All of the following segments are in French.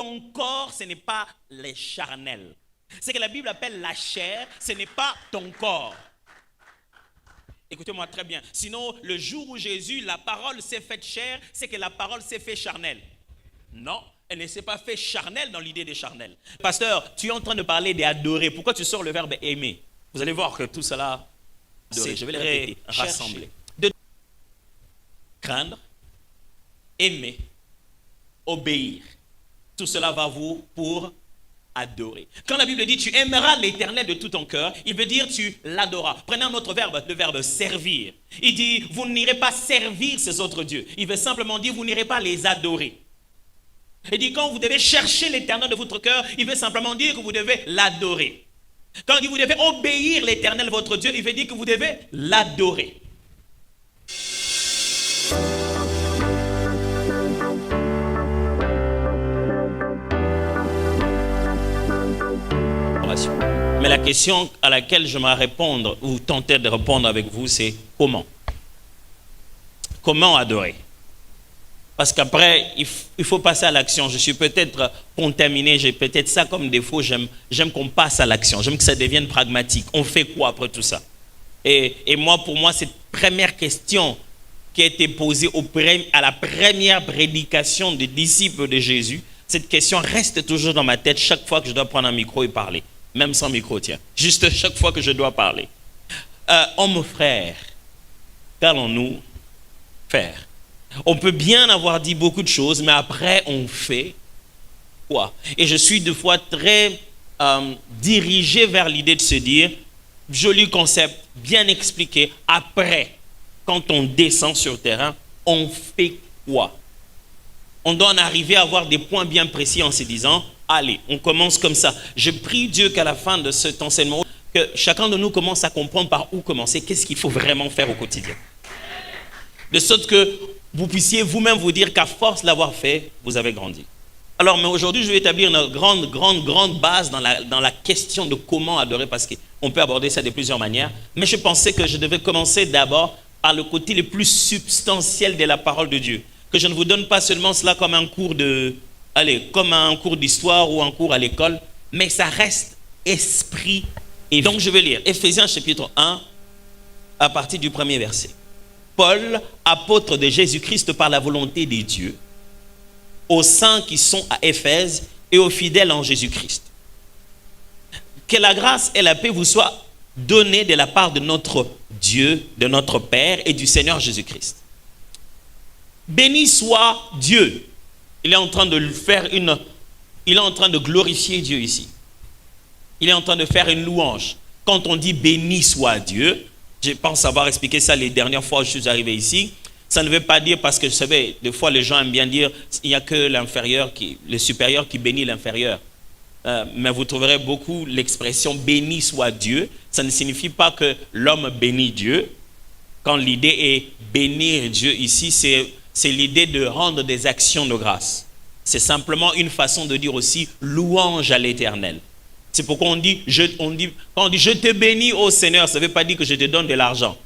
ton corps, ce n'est pas les charnels. Ce que la Bible appelle la chair, ce n'est pas ton corps. Écoutez-moi très bien. Sinon, le jour où Jésus, la parole s'est faite chair, c'est que la parole s'est faite charnelle. Non, elle ne s'est pas faite charnelle dans l'idée des charnels. Pasteur, tu es en train de parler d'adorer. Pourquoi tu sors le verbe aimer? Vous allez voir que tout cela, je vais le répéter, rassembler. De craindre, aimer, obéir. Tout cela va vous pour adorer. Quand la Bible dit tu aimeras l'Éternel de tout ton cœur, il veut dire tu l'adoras. Prenez un autre verbe, le verbe servir. Il dit vous n'irez pas servir ces autres dieux. Il veut simplement dire vous n'irez pas les adorer. Il dit quand vous devez chercher l'Éternel de votre cœur, il veut simplement dire que vous devez l'adorer. Quand il dit vous devez obéir l'Éternel votre Dieu, il veut dire que vous devez l'adorer. Mais la question à laquelle je vais répondre, ou tenter de répondre avec vous, c'est comment? Comment adorer? Parce qu'après, il faut passer à l'action. Je suis peut-être contaminé, j'ai peut-être ça comme défaut, j'aime qu'on passe à l'action, j'aime que ça devienne pragmatique. On fait quoi après tout ça? Et moi, pour moi, cette première question qui a été posée à la première prédication des disciples de Jésus, cette question reste toujours dans ma tête chaque fois que je dois prendre un micro et parler. Même sans micro, tiens. Juste chaque fois que je dois parler. Hommes frères, qu'allons-nous faire? On peut bien avoir dit beaucoup de choses, mais après, on fait quoi? Et je suis des fois très dirigé vers l'idée de se dire, joli concept, bien expliqué, après, quand on descend sur le terrain, on fait quoi? On doit en arriver à avoir des points bien précis en se disant, allez, on commence comme ça. Je prie Dieu qu'à la fin de cet enseignement, que chacun de nous commence à comprendre par où commencer, qu'est-ce qu'il faut vraiment faire au quotidien. De sorte que vous puissiez vous-même vous dire qu'à force de l'avoir fait, vous avez grandi. Alors, mais aujourd'hui, je vais établir une grande base dans la question de comment adorer, parce qu'on peut aborder ça de plusieurs manières. Mais je pensais que je devais commencer d'abord par le côté le plus substantiel de la parole de Dieu. Que je ne vous donne pas seulement cela comme un cours comme un cours d'histoire ou un cours à l'école, mais ça reste esprit. Et donc je vais lire Éphésiens chapitre 1 à partir du premier verset. Paul, apôtre de Jésus-Christ par la volonté des dieux, aux saints qui sont à Éphèse et aux fidèles en Jésus-Christ. Que la grâce et la paix vous soient données de la part de notre Dieu, de notre Père et du Seigneur Jésus-Christ. Béni soit Dieu. Il est en train de glorifier Dieu ici. Il est en train de faire une louange. Quand on dit béni soit Dieu, je pense avoir expliqué ça les dernières fois où je suis arrivé ici. Ça ne veut pas dire, parce que vous savez, des fois les gens aiment bien dire il n'y a que le supérieur qui bénit l'inférieur. Mais vous trouverez beaucoup l'expression béni soit Dieu. Ça ne signifie pas que l'homme bénit Dieu. Quand l'idée est bénir Dieu ici, c'est l'idée de rendre des actions de grâce. C'est simplement une façon de dire aussi louange à l'Éternel. C'est pourquoi quand on dit je te bénis ô Seigneur, ça ne veut pas dire que je te donne de l'argent.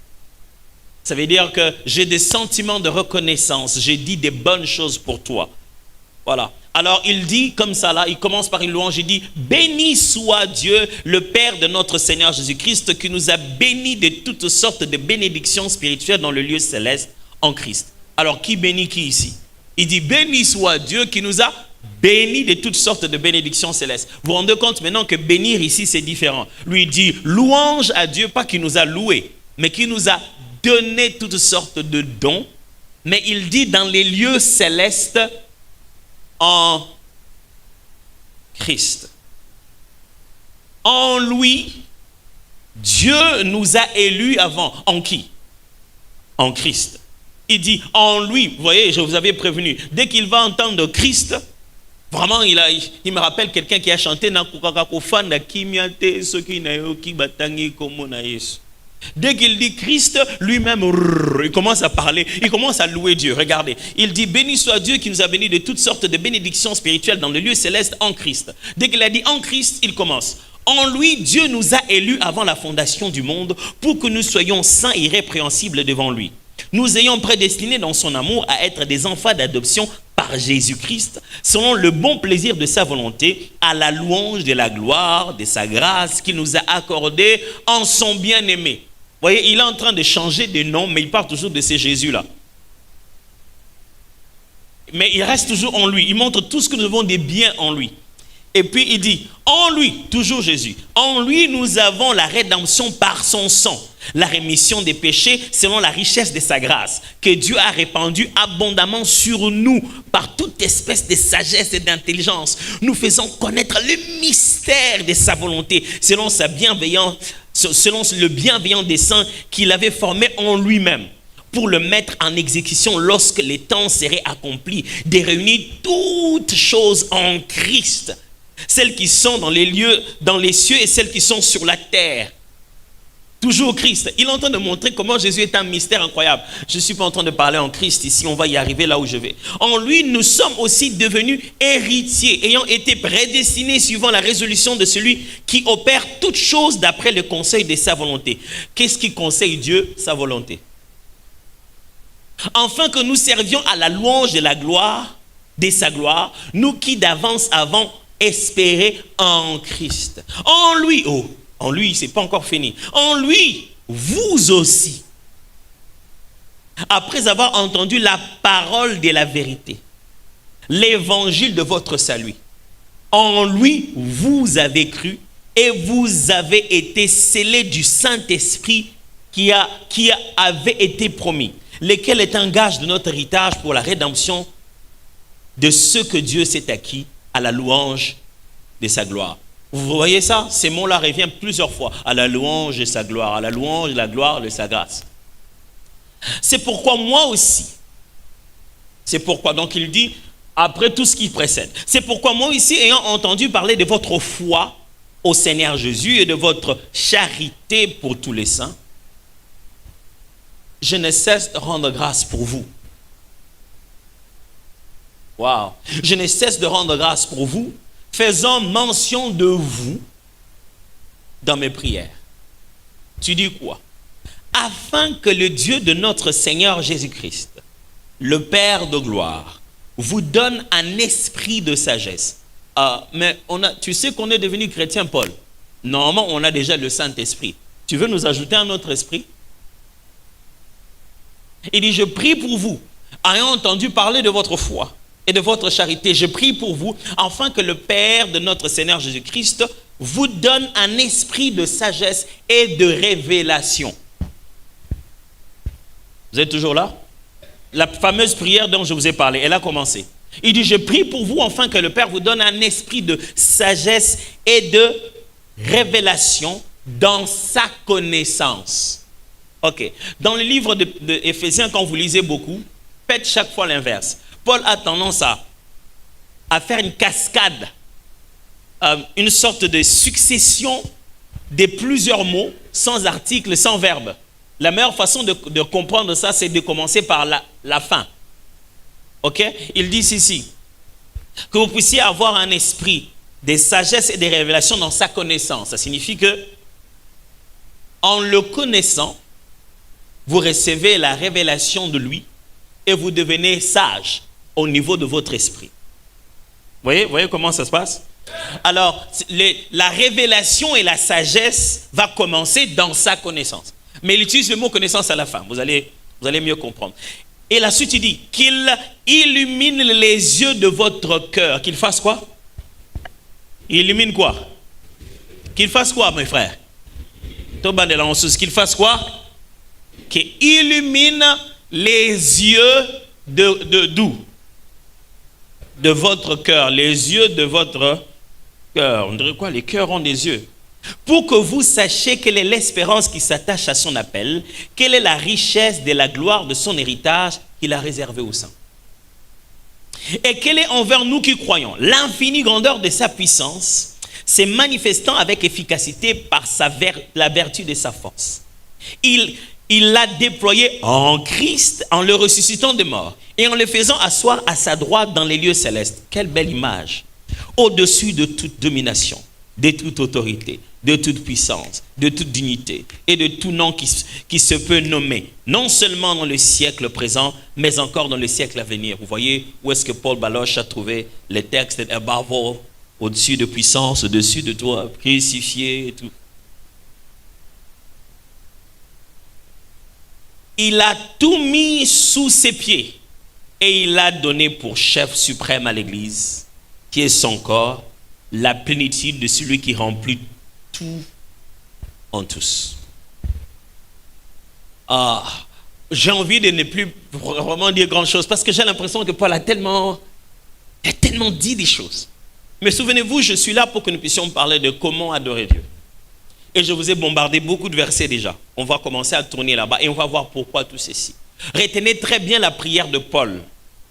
Ça veut dire que j'ai des sentiments de reconnaissance, j'ai dit des bonnes choses pour toi. Voilà. Alors il dit comme ça là, il commence par une louange, il dit béni soit Dieu, le Père de notre Seigneur Jésus-Christ, qui nous a bénis de toutes sortes de bénédictions spirituelles dans le lieu céleste en Christ. Alors, qui bénit qui ici? Il dit, béni soit Dieu qui nous a bénis de toutes sortes de bénédictions célestes. Vous vous rendez compte maintenant que bénir ici, c'est différent. Lui, il dit, louange à Dieu, pas qui nous a loués, mais qui nous a donné toutes sortes de dons. Mais il dit, dans les lieux célestes, en Christ. En lui, Dieu nous a élus avant. En qui? En Christ. Il dit en lui, vous voyez, je vous avais prévenu, dès qu'il va entendre Christ, vraiment il me rappelle quelqu'un qui a chanté dès qu'il dit Christ, lui-même, il commence à parler, il commence à louer Dieu. Regardez, il dit béni soit Dieu qui nous a bénis de toutes sortes de bénédictions spirituelles dans le lieu céleste en Christ. Dès qu'il a dit en Christ, il commence. En lui, Dieu nous a élus avant la fondation du monde pour que nous soyons saints et irrépréhensibles devant lui. nous ayons prédestinés dans son amour à être des enfants d'adoption par Jésus-Christ, selon le bon plaisir de sa volonté, à la louange de la gloire, de sa grâce qu'il nous a accordée en son bien-aimé. Vous voyez, il est en train de changer de nom, mais il parle toujours de ce Jésus-là. Mais il reste toujours en lui. Il montre tout ce que nous avons de bien en lui. Et puis il dit, en lui, toujours Jésus, en lui nous avons la rédemption par son sang, la rémission des péchés selon la richesse de sa grâce, que Dieu a répandue abondamment sur nous par toute espèce de sagesse et d'intelligence, nous faisons connaître le mystère de sa volonté, selon sa bienveillance, selon le bienveillant dessein qu'il avait formé en lui-même, pour le mettre en exécution lorsque les temps seraient accomplis, de réunir toutes choses en Christ, celles qui sont dans les lieux, dans les cieux et celles qui sont sur la terre. Toujours Christ. Il est en train de montrer comment Jésus est un mystère incroyable. Je ne suis pas en train de parler en Christ ici, on va y arriver là où je vais. En lui, nous sommes aussi devenus héritiers, ayant été prédestinés suivant la résolution de celui qui opère toutes choses d'après le conseil de sa volonté. Qu'est-ce qui conseille Dieu? Sa volonté. Afin que nous servions à la louange de la gloire, de sa gloire, nous qui d'avance avons espéré en Christ. En lui, en lui, c'est pas encore fini. En lui, vous aussi, après avoir entendu la parole de la vérité, l'évangile de votre salut, en lui, vous avez cru et vous avez été scellés du Saint-Esprit qui avait été promis, lequel est un gage de notre héritage pour la rédemption de ce que Dieu s'est acquis à la louange de sa gloire. Vous voyez ça? Ces mots-là reviennent plusieurs fois. À la louange de sa gloire, à la louange de la gloire de sa grâce. C'est pourquoi moi aussi, c'est pourquoi, donc il dit, après tout ce qui précède, c'est pourquoi moi aussi, ayant entendu parler de votre foi au Seigneur Jésus et de votre charité pour tous les saints, je ne cesse de rendre grâce pour vous. Waouh! Je ne cesse de rendre grâce pour vous, faisant mention de vous dans mes prières. Tu dis quoi? Afin que le Dieu de notre Seigneur Jésus-Christ, le Père de gloire, vous donne un esprit de sagesse. Mais tu sais qu'on est devenu chrétien, Paul. Normalement, on a déjà le Saint-Esprit. Tu veux nous ajouter un autre esprit? Il dit, je prie pour vous, ayant entendu parler de votre foi et de votre charité, je prie pour vous, afin que le Père de notre Seigneur Jésus-Christ vous donne un esprit de sagesse et de révélation. Vous êtes toujours là? La fameuse prière dont je vous ai parlé, elle a commencé. Il dit, je prie pour vous, afin que le Père vous donne un esprit de sagesse et de révélation dans sa connaissance. Ok. Dans le livre d'Éphésiens, quand vous lisez beaucoup, faites chaque fois l'inverse. Paul a tendance à faire une cascade, une sorte de succession de plusieurs mots, sans article, sans verbe. La meilleure façon de comprendre ça, c'est de commencer par la fin. Ok? Il dit ici, que vous puissiez avoir un esprit de sagesse et de révélation dans sa connaissance. Ça signifie que, en le connaissant, vous recevez la révélation de lui et vous devenez sage au niveau de votre esprit. Vous voyez comment ça se passe? Alors, la révélation et la sagesse va commencer dans sa connaissance. Mais il utilise le mot connaissance à la fin. Vous allez mieux comprendre. Et la suite, il dit qu'il illumine les yeux de votre cœur. Qu'il fasse quoi? Il illumine quoi? Qu'il fasse quoi, mes frères? Qu'il fasse quoi? Qu'il illumine les yeux d'où? De votre cœur. Les yeux de votre cœur. On dirait quoi? Les cœurs ont des yeux. Pour que vous sachiez quelle est l'espérance qui s'attache à son appel, quelle est la richesse de la gloire de son héritage qu'il a réservé aux saints. Et quelle est envers nous qui croyons l'infinie grandeur de sa puissance, se manifestant avec efficacité par la vertu de sa force. Il l'a déployé en Christ en le ressuscitant des morts et en le faisant asseoir à sa droite dans les lieux célestes. Quelle belle image! Au-dessus de toute domination, de toute autorité, de toute puissance, de toute dignité et de tout nom qui se peut nommer, non seulement dans le siècle présent, mais encore dans le siècle à venir. Vous voyez où est-ce que Paul Baloche a trouvé les textes above all, au-dessus de puissance, au-dessus de toi, crucifié et tout. Il a tout mis sous ses pieds et il a donné pour chef suprême à l'Église, qui est son corps, la plénitude de celui qui remplit tout en tous. J'ai envie de ne plus vraiment dire grand-chose parce que j'ai l'impression que Paul a tellement dit des choses. Mais souvenez-vous, je suis là pour que nous puissions parler de comment adorer Dieu. Et je vous ai bombardé beaucoup de versets déjà. On va commencer à tourner là-bas et on va voir pourquoi tout ceci. Retenez très bien la prière de Paul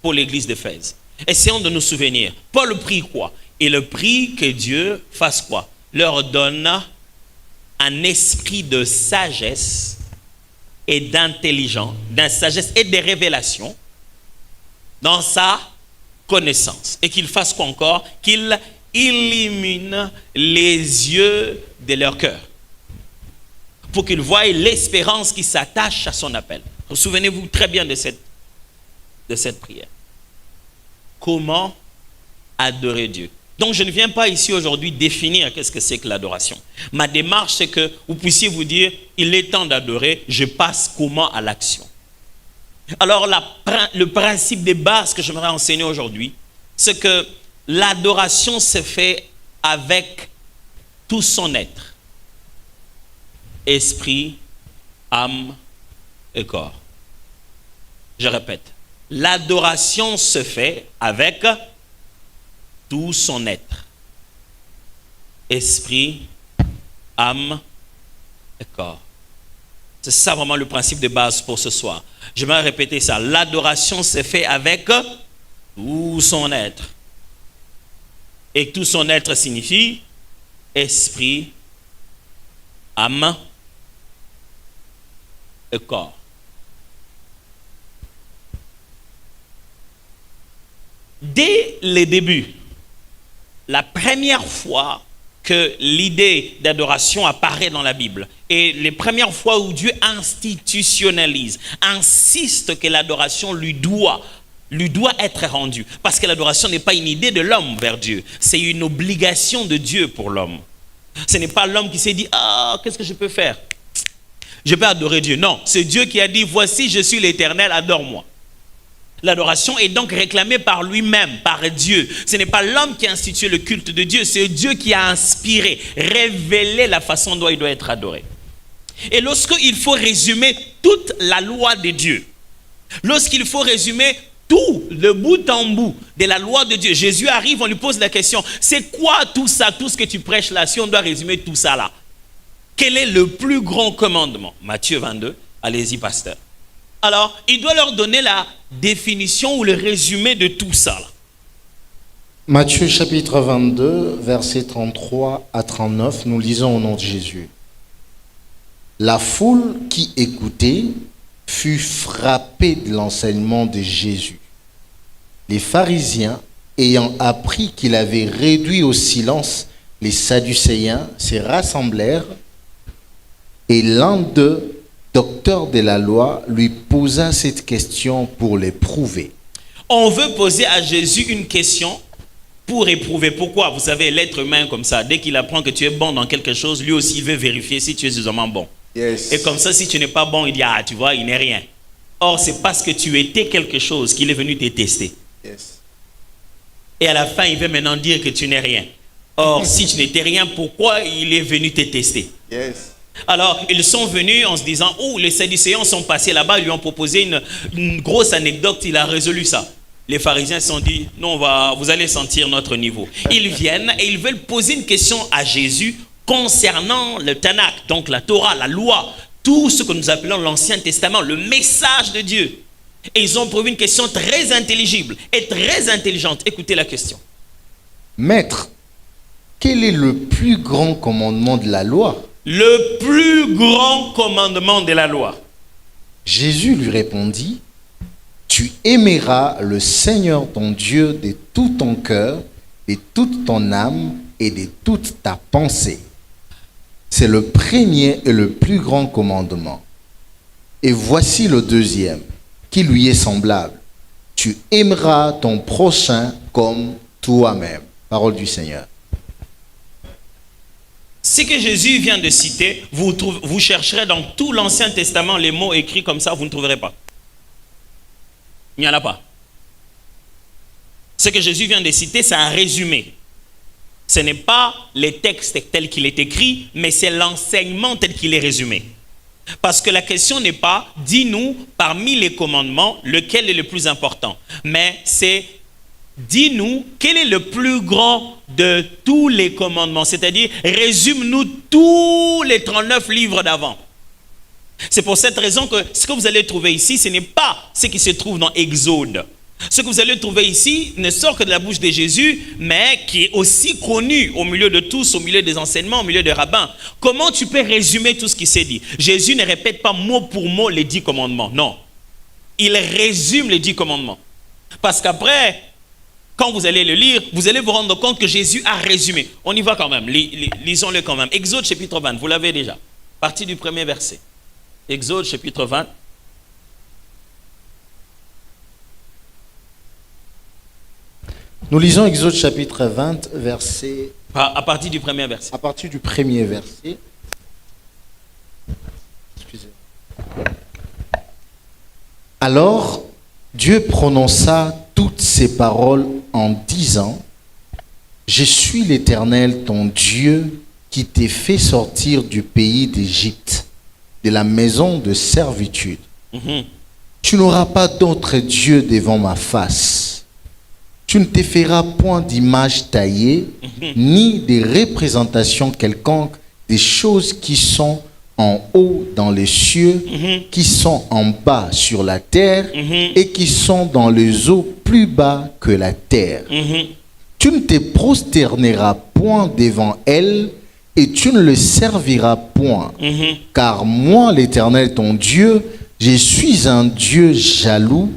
pour l'église d'Éphèse. Essayons de nous souvenir. Paul prie quoi? Il prie que Dieu fasse quoi? Leur donne un esprit de sagesse et d'intelligence, sagesse et de révélation dans sa connaissance. Et qu'il fasse quoi encore? Qu'il illumine les yeux de leur cœur pour qu'ils voient l'espérance qui s'attache à son appel. Souvenez-vous très bien de cette prière. Comment adorer Dieu? Donc je ne viens pas ici aujourd'hui définir qu'est-ce que c'est que l'adoration. Ma démarche, c'est que vous puissiez vous dire, il est temps d'adorer, je passe comment à l'action. Alors le principe de base que j'aimerais enseigner aujourd'hui, c'est que l'adoration se fait avec tout son être. Esprit, âme et corps. Je répète, l'adoration se fait avec tout son être. Esprit, âme et corps. C'est ça vraiment le principe de base pour ce soir. Je vais répéter ça. L'adoration se fait avec tout son être. Et tout son être signifie esprit, âme et corps. Dès le début, la première fois que l'idée d'adoration apparaît dans la Bible, et les premières fois où Dieu institutionnalise, insiste que l'adoration lui doit être rendue. Parce que l'adoration n'est pas une idée de l'homme vers Dieu, c'est une obligation de Dieu pour l'homme. Ce n'est pas l'homme qui s'est dit, qu'est-ce que je peux faire? Je peux adorer Dieu. Non, c'est Dieu qui a dit, voici, je suis l'Éternel, adore-moi. L'adoration est donc réclamée par lui-même, par Dieu. Ce n'est pas l'homme qui a institué le culte de Dieu, c'est Dieu qui a inspiré, révélé la façon dont il doit être adoré. Et lorsqu'il faut résumer toute la loi de Dieu, lorsqu'il faut résumer tout, le bout en bout de la loi de Dieu, Jésus arrive, on lui pose la question, c'est quoi tout ça, tout ce que tu prêches là, si on doit résumer tout ça là? Quel est le plus grand commandement? Matthieu 22, allez-y pasteur. Alors, il doit leur donner la définition ou le résumé de tout ça là. Matthieu chapitre 22, versets 33 à 39, nous lisons au nom de Jésus. La foule qui écoutait fut frappée de l'enseignement de Jésus. Les pharisiens, ayant appris qu'il avait réduit au silence les Sadducéens, se rassemblèrent et l'un d'eux, docteur de la loi, lui posa cette question pour l'éprouver. On veut poser à Jésus une question pour éprouver. Pourquoi? Vous savez, l'être humain comme ça, dès qu'il apprend que tu es bon dans quelque chose, lui aussi il veut vérifier si tu es suffisamment bon. Yes. Et comme ça, si tu n'es pas bon, il dit, tu vois, il n'est rien. Or, c'est parce que tu étais quelque chose qu'il est venu te tester. Yes. Et à la fin, il veut maintenant dire que tu n'es rien. Or, si tu n'étais rien, pourquoi il est venu te tester? Yes. Alors, ils sont venus en se disant, les Sadducéens sont passés là-bas, ils lui ont proposé une grosse anecdote, il a résolu ça. Les pharisiens se sont dit, non, vous allez sentir notre niveau. Ils viennent et ils veulent poser une question à Jésus concernant le Tanakh, donc la Torah, la loi, tout ce que nous appelons l'Ancien Testament, le message de Dieu. Et ils ont posé une question très intelligible et très intelligente. Écoutez la question. Maître, quel est le plus grand commandement de la loi? Le plus grand commandement de la loi. Jésus lui répondit, tu aimeras le Seigneur ton Dieu de tout ton cœur, de toute ton âme et de toute ta pensée. c'est le premier et le plus grand commandement. Et voici le deuxième, qui lui est semblable. Tu aimeras ton prochain comme toi-même. Parole du Seigneur. Ce que Jésus vient de citer, vous chercherez dans tout l'Ancien Testament les mots écrits comme ça, vous ne trouverez pas. Il n'y en a pas. Ce que Jésus vient de citer, c'est un résumé. Ce n'est pas les textes tels qu'il est écrit, mais c'est l'enseignement tel qu'il est résumé. Parce que la question n'est pas, dis-nous, parmi les commandements, lequel est le plus important. Mais c'est, dis-nous, quel est le plus grand de tous les commandements. C'est-à-dire, résume-nous tous les 39 livres d'avant. C'est pour cette raison que ce que vous allez trouver ici, ce n'est pas ce qui se trouve dans Exode. Ce que vous allez trouver ici ne sort que de la bouche de Jésus, mais qui est aussi connu au milieu de tous, au milieu des enseignements, au milieu des rabbins. Comment tu peux résumer tout ce qui s'est dit? Jésus ne répète pas mot pour mot les 10 commandements, non. Il résume les 10 commandements. Parce qu'après, quand vous allez le lire, vous allez vous rendre compte que Jésus a résumé. On y va quand même, lisons-le quand même. Exode chapitre 20, vous l'avez déjà, partie du premier verset. Exode chapitre 20. Nous lisons Exode chapitre 20, verset... À partir du premier verset. À partir du premier verset. Excusez-moi. Alors, Dieu prononça toutes ces paroles en disant, « Je suis l'Éternel, ton Dieu, qui t'ai fait sortir du pays d'Égypte, de la maison de servitude. Tu n'auras pas d'autre Dieu devant ma face. Tu ne te feras point d'image taillée, ni de représentation quelconque des choses qui sont en haut dans les cieux, qui sont en bas sur la terre, et qui sont dans les eaux plus bas que la terre. Tu ne te prosterneras point devant elles, et tu ne le serviras point. Car moi, l'Éternel, ton Dieu, je suis un Dieu jaloux,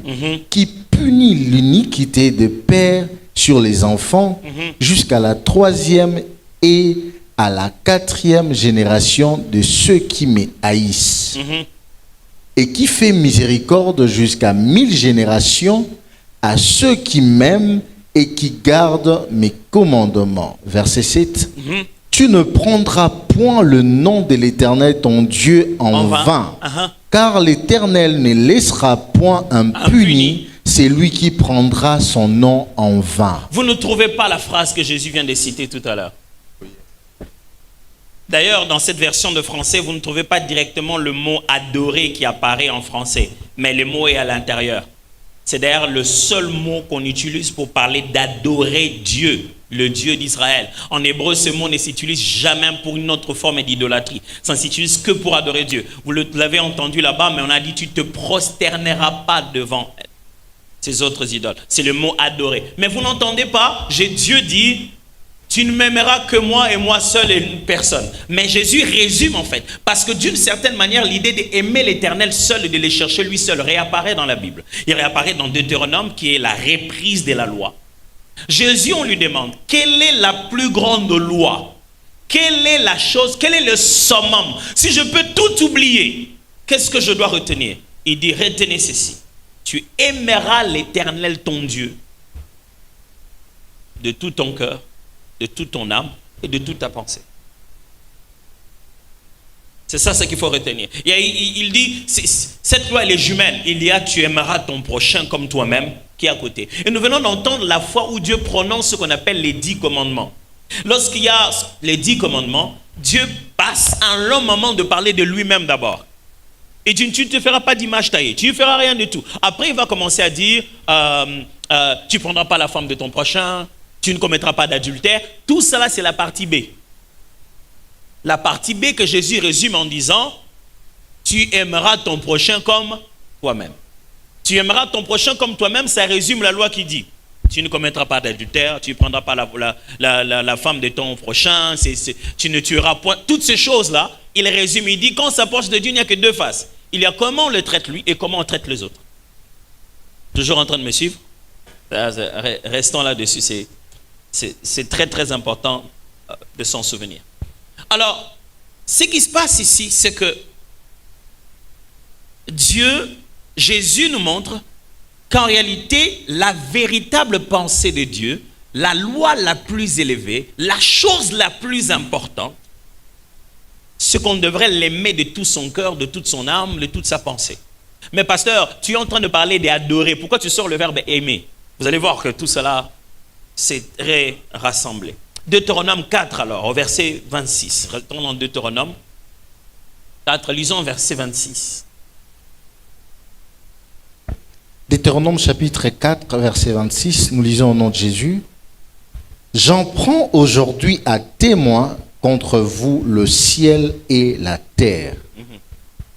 qui punit l'iniquité des pères sur les enfants jusqu'à la 3e et à la 4e génération de ceux qui me haïssent, et qui fait miséricorde jusqu'à 1000 générations à ceux qui m'aiment et qui gardent mes commandements. Verset 7. Tu ne prendras point le nom de l'Éternel ton Dieu en vain, car l'Éternel ne laissera point impuni celui qui prendra son nom en vain. Vous ne trouvez pas la phrase que Jésus vient de citer tout à l'heure. D'ailleurs, dans cette version de français, vous ne trouvez pas directement le mot adorer qui apparaît en français, mais le mot est à l'intérieur. C'est d'ailleurs le seul mot qu'on utilise pour parler d'adorer Dieu, le Dieu d'Israël. En hébreu, ce mot ne s'utilise jamais pour une autre forme d'idolâtrie. Ça ne s'utilise que pour adorer Dieu. Vous l'avez entendu là-bas, mais on a dit tu ne te prosterneras pas devant ces autres idoles. C'est le mot adorer. Mais vous n'entendez pas, Dieu dit tu ne m'aimeras que moi et moi seul et une personne. Mais Jésus résume en fait. Parce que d'une certaine manière, l'idée d'aimer l'Éternel seul et de le chercher lui seul réapparaît dans la Bible. Il réapparaît dans Deutéronome qui est la reprise de la loi. Jésus, on lui demande, quelle est la plus grande loi? Quelle est la chose, quel est le summum? Si je peux tout oublier, qu'est-ce que je dois retenir? Il dit, retenez ceci. Tu aimeras l'Éternel ton Dieu de tout ton cœur, de toute ton âme et de toute ta pensée. C'est ça ce qu'il faut retenir. Il dit, cette loi elle est jumelle. Il y a, tu aimeras ton prochain comme toi-même qui est à côté. Et nous venons d'entendre la fois où Dieu prononce ce qu'on appelle les 10 commandements. Lorsqu'il y a les 10 commandements, Dieu passe un long moment de parler de lui-même d'abord. Et tu ne te feras pas d'image taillée, tu ne feras rien du tout. Après, il va commencer à dire, tu ne prendras pas la femme de ton prochain, tu ne commettras pas d'adultère. Tout cela, c'est la partie B. La partie B que Jésus résume en disant, tu aimeras ton prochain comme toi-même. Tu aimeras ton prochain comme toi-même, ça résume la loi qui dit, tu ne commettras pas d'adultère, tu ne prendras pas la femme de ton prochain, tu ne tueras point. Toutes ces choses-là, il résume, il dit, quand on s'approche de Dieu, il n'y a que deux faces. Il y a comment on le traite lui et comment on traite les autres. Toujours en train de me suivre? Restons là-dessus, c'est très très important de s'en souvenir. Alors, Ce qui se passe ici, c'est que Jésus nous montre qu'en réalité, la véritable pensée de Dieu, la loi la plus élevée, la chose la plus importante, c'est qu'on devrait l'aimer de tout son cœur, de toute son âme, de toute sa pensée. Mais pasteur, tu es en train de parler d'adorer. Pourquoi tu sors le verbe aimer? Vous allez voir que tout cela, c'est très rassemblé. Deutéronome 4 alors, au verset 26. Retournons en Deutéronome 4, lisons verset 26. Deutéronome chapitre 4, verset 26, nous lisons au nom de Jésus. J'en prends aujourd'hui à témoin contre vous le ciel et la terre.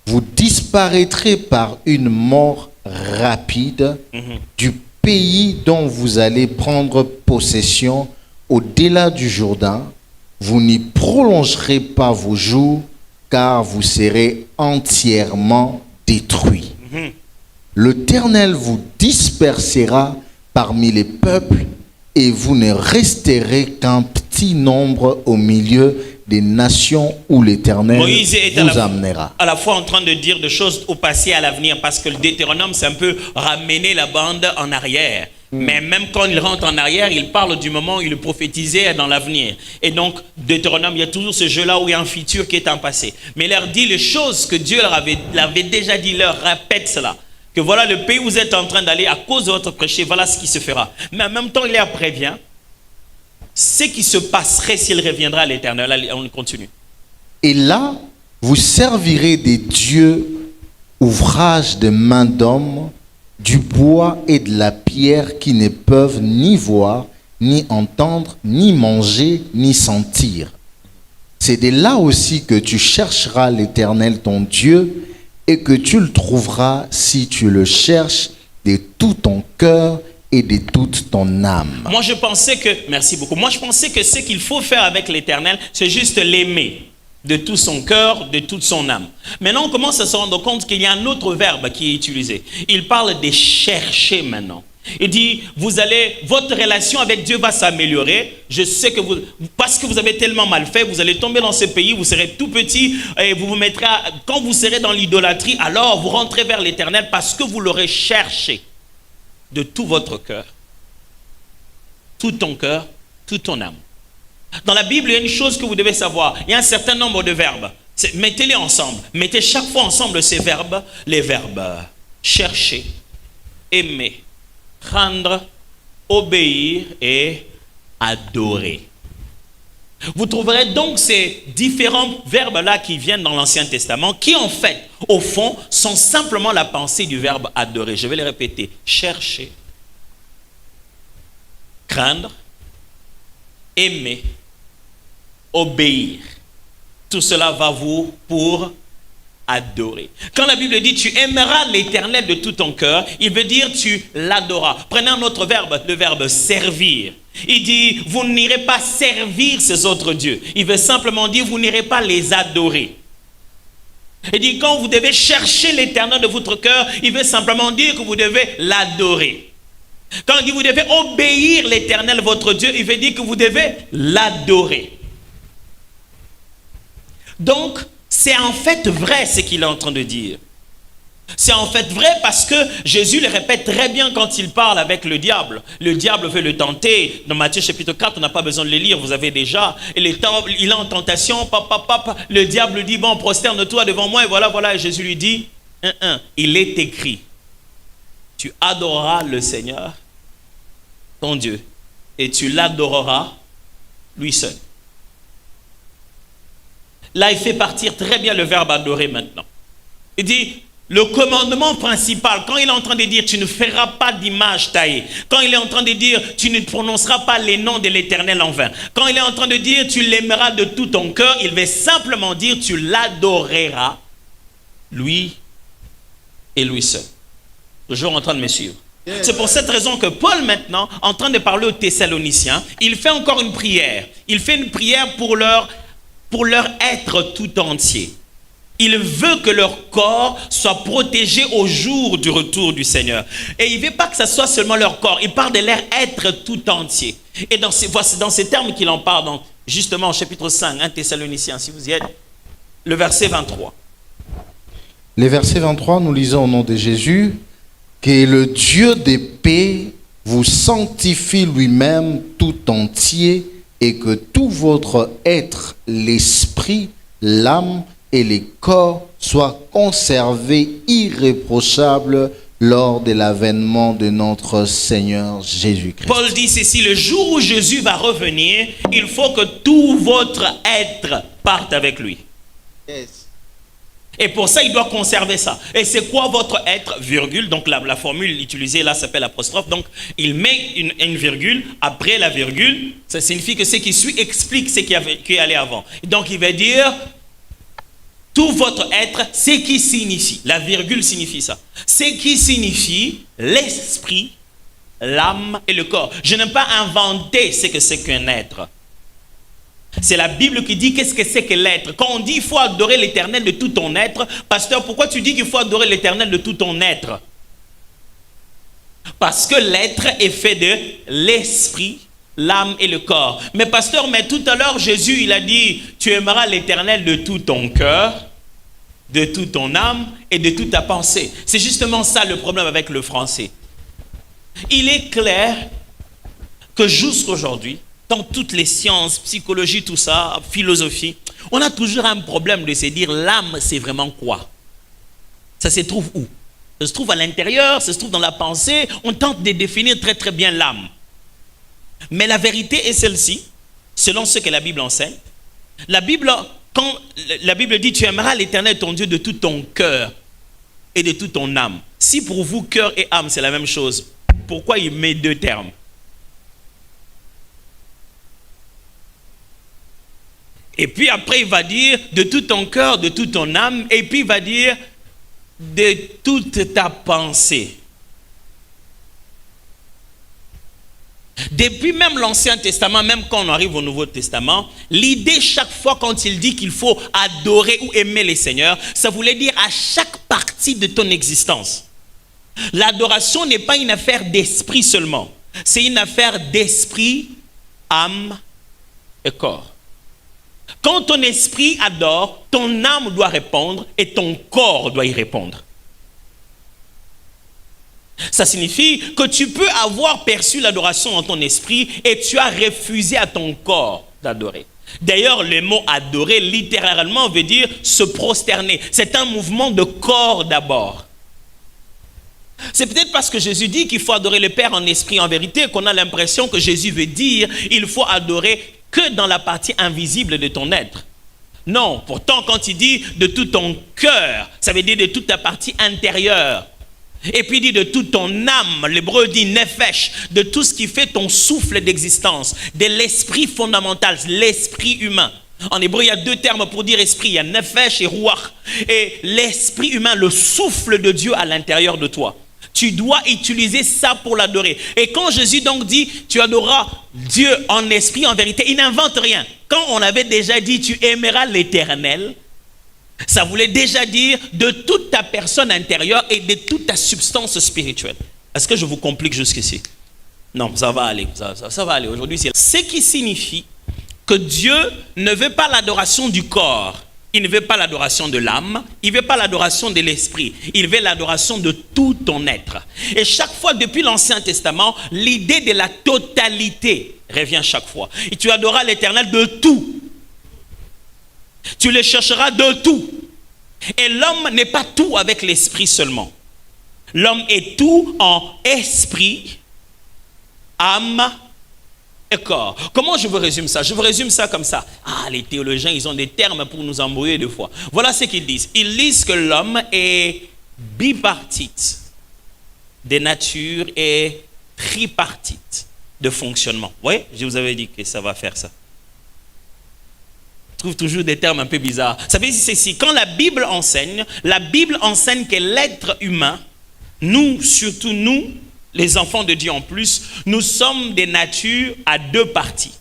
Vous disparaîtrez par une mort rapide du pays dont vous allez prendre possession au-delà du Jourdain. Vous n'y prolongerez pas vos jours, car vous serez entièrement détruits. L'Éternel vous dispersera parmi les peuples et vous ne resterez qu'un petit nombre au milieu des nations où l'Éternel vous amènera. À la fois en train de dire des choses au passé et à l'avenir, parce que le Deutéronome, c'est un peu ramener la bande en arrière. Mais même quand il rentre en arrière, il parle du moment où il prophétisait dans l'avenir. Et donc, Deutéronome, il y a toujours ce jeu-là où il y a un futur qui est un passé. Mais il leur dit les choses que Dieu leur avait déjà dit, leur répète cela. Que voilà le pays où vous êtes en train d'aller à cause de votre péché, voilà ce qui se fera. Mais en même temps, il leur prévient ce qui se passerait s'il reviendra à l'Éternel. Allez, on continue. Et là, vous servirez des dieux, ouvrages de mains d'hommes, du bois et de la pierre qui ne peuvent ni voir, ni entendre, ni manger, ni sentir. C'est de là aussi que tu chercheras l'Éternel ton Dieu et que tu le trouveras si tu le cherches de tout ton cœur et de toute ton âme. Moi je pensais que, merci beaucoup, moi je pensais que ce qu'il faut faire avec l'Éternel, c'est juste l'aimer de tout son cœur, de toute son âme. Maintenant on commence à se rendre compte qu'il y a un autre verbe qui est utilisé. Il parle de chercher maintenant. Il dit, votre relation avec Dieu va s'améliorer. Je sais que parce que vous avez tellement mal fait, vous allez tomber dans ce pays, vous serez tout petit et vous vous mettrez, quand vous serez dans l'idolâtrie, alors vous rentrez vers l'Éternel parce que vous l'aurez cherché de tout votre cœur, tout ton cœur, toute ton âme. Dans la Bible, il y a une chose que vous devez savoir. Il y a un certain nombre de verbes. Mettez-les ensemble. Mettez chaque fois ensemble ces verbes. Les verbes chercher, aimer, rendre, obéir et adorer. Vous trouverez donc ces différents verbes-là qui viennent dans l'Ancien Testament, qui en fait, au fond, sont simplement la pensée du verbe adorer. Je vais les répéter. Chercher, craindre, aimer, obéir. Tout cela va vous pour adorer. Quand la Bible dit tu aimeras l'Éternel de tout ton cœur, il veut dire tu l'adoras. Prenez un autre verbe, le verbe servir. Il dit vous n'irez pas servir ces autres dieux. Il veut simplement dire vous n'irez pas les adorer. Il dit quand vous devez chercher l'Éternel de votre cœur, il veut simplement dire que vous devez l'adorer. Quand il dit vous devez obéir l'Éternel votre Dieu, il veut dire que vous devez l'adorer. Donc, c'est en fait vrai ce qu'il est en train de dire. C'est en fait vrai parce que Jésus le répète très bien quand il parle avec le diable. Le diable veut le tenter. Dans Matthieu chapitre 4, on n'a pas besoin de le lire, vous avez déjà. Et il est en tentation, le diable dit, bon, prosterne-toi devant moi, et voilà. Et Jésus lui dit, il est écrit, tu adoreras le Seigneur, ton Dieu, et tu l'adoreras lui seul. Là, il fait partir très bien le verbe adorer maintenant. Il dit, le commandement principal, quand il est en train de dire tu ne feras pas d'image taillée, quand il est en train de dire tu ne prononceras pas les noms de l'Éternel en vain, quand il est en train de dire tu l'aimeras de tout ton cœur, il veut simplement dire tu l'adoreras, lui et lui seul. Toujours en train de me suivre. C'est pour cette raison que Paul maintenant, en train de parler aux Thessaloniciens, il fait encore une prière. Il fait une prière pour leur être tout entier. Il veut que leur corps soit protégé au jour du retour du Seigneur. Et il ne veut pas que ce soit seulement leur corps. Il parle de leur être tout entier. Et voici dans ces termes qu'il en parle, donc, justement au chapitre 5, 1 Thessaloniciens, si vous y êtes. le verset 23. Les versets 23, nous lisons au nom de Jésus, que le Dieu de paix vous sanctifie lui-même tout entier et que tout votre être, l'esprit, l'âme et le corps soient conservés irréprochables lors de l'avènement de notre Seigneur Jésus-Christ. Paul dit ceci, le jour où Jésus va revenir, il faut que tout votre être parte avec lui. Yes. Et pour ça, il doit conserver ça. Et c'est quoi votre être, virgule, donc la formule utilisée là s'appelle apostrophe, donc il met une virgule, après la virgule, ça signifie que ce qui suit explique ce qui est allé avant. Donc il va dire, tout votre être, ce qui signifie, la virgule signifie ça, ce qui signifie l'esprit, l'âme et le corps. Je n'ai pas inventé ce que c'est qu'un être. C'est la Bible qui dit qu'est-ce que c'est que l'être. Quand on dit il faut adorer l'Éternel de tout ton être, pasteur, pourquoi tu dis qu'il faut adorer l'Éternel de tout ton être? Parce que l'être est fait de l'esprit, l'âme et le corps. Mais pasteur, mais tout à l'heure Jésus il a dit tu aimeras l'Éternel de tout ton cœur, de toute ton âme et de toute ta pensée. C'est justement ça le problème avec le français. Il est clair que jusqu'aujourd'hui, dans toutes les sciences, psychologie, tout ça, philosophie, on a toujours un problème de se dire l'âme, c'est vraiment quoi? Ça se trouve où? Ça se trouve à l'intérieur, ça se trouve dans la pensée. On tente de définir très très bien l'âme. Mais la vérité est celle-ci, selon ce que la Bible enseigne. La Bible, quand la Bible dit tu aimeras l'Éternel ton Dieu de tout ton cœur et de toute ton âme. Si pour vous, cœur et âme, c'est la même chose, pourquoi il met deux termes? Et puis après, il va dire de tout ton cœur, de toute ton âme. Et puis il va dire de toute ta pensée. Depuis même l'Ancien Testament, même quand on arrive au Nouveau Testament, l'idée chaque fois quand il dit qu'il faut adorer ou aimer les seigneurs, ça voulait dire à chaque partie de ton existence. L'adoration n'est pas une affaire d'esprit seulement. C'est une affaire d'esprit, âme et corps. Quand ton esprit adore, ton âme doit répondre et ton corps doit y répondre. Ça signifie que tu peux avoir perçu l'adoration dans ton esprit et tu as refusé à ton corps d'adorer. D'ailleurs, le mot adorer littéralement veut dire se prosterner. C'est un mouvement de corps d'abord. C'est peut-être parce que Jésus dit qu'il faut adorer le Père en esprit, en vérité, qu'on a l'impression que Jésus veut dire il faut adorer que dans la partie invisible de ton être. Non, pourtant quand il dit de tout ton cœur, ça veut dire de toute ta partie intérieure. Et puis il dit de toute ton âme, l'hébreu dit nefesh, de tout ce qui fait ton souffle d'existence, de l'esprit fondamental, l'esprit humain. En hébreu, il y a deux termes pour dire esprit, il y a nefesh et ruach. Et l'esprit humain, le souffle de Dieu à l'intérieur de toi. Tu dois utiliser ça pour l'adorer. Et quand Jésus donc dit, tu adoreras Dieu en esprit, en vérité, il n'invente rien. Quand on avait déjà dit, tu aimeras l'Éternel, ça voulait déjà dire de toute ta personne intérieure et de toute ta substance spirituelle. Est-ce que je vous complique jusqu'ici? Non, ça va aller. Ça va aller. Aujourd'hui, c'est ce qui signifie que Dieu ne veut pas l'adoration du corps. Il ne veut pas l'adoration de l'âme, il ne veut pas l'adoration de l'esprit, il veut l'adoration de tout ton être. Et chaque fois depuis l'Ancien Testament, l'idée de la totalité revient chaque fois. Et tu adoreras l'Éternel de tout. Tu le chercheras de tout. Et l'homme n'est pas tout avec l'esprit seulement. L'homme est tout en esprit, âme et corps. Comment je vous résume ça? Je vous résume ça comme ça. Ah, les théologiens, ils ont des termes pour nous embrouiller des fois. Voilà ce qu'ils disent. Ils disent que l'homme est bipartite de nature et tripartite de fonctionnement. Oui, je vous avais dit que ça va faire ça. Je trouve toujours des termes un peu bizarres. Ça veut dire ceci, quand la Bible enseigne que l'être humain, nous, surtout nous, les enfants de Dieu en plus, nous sommes des natures à deux parties.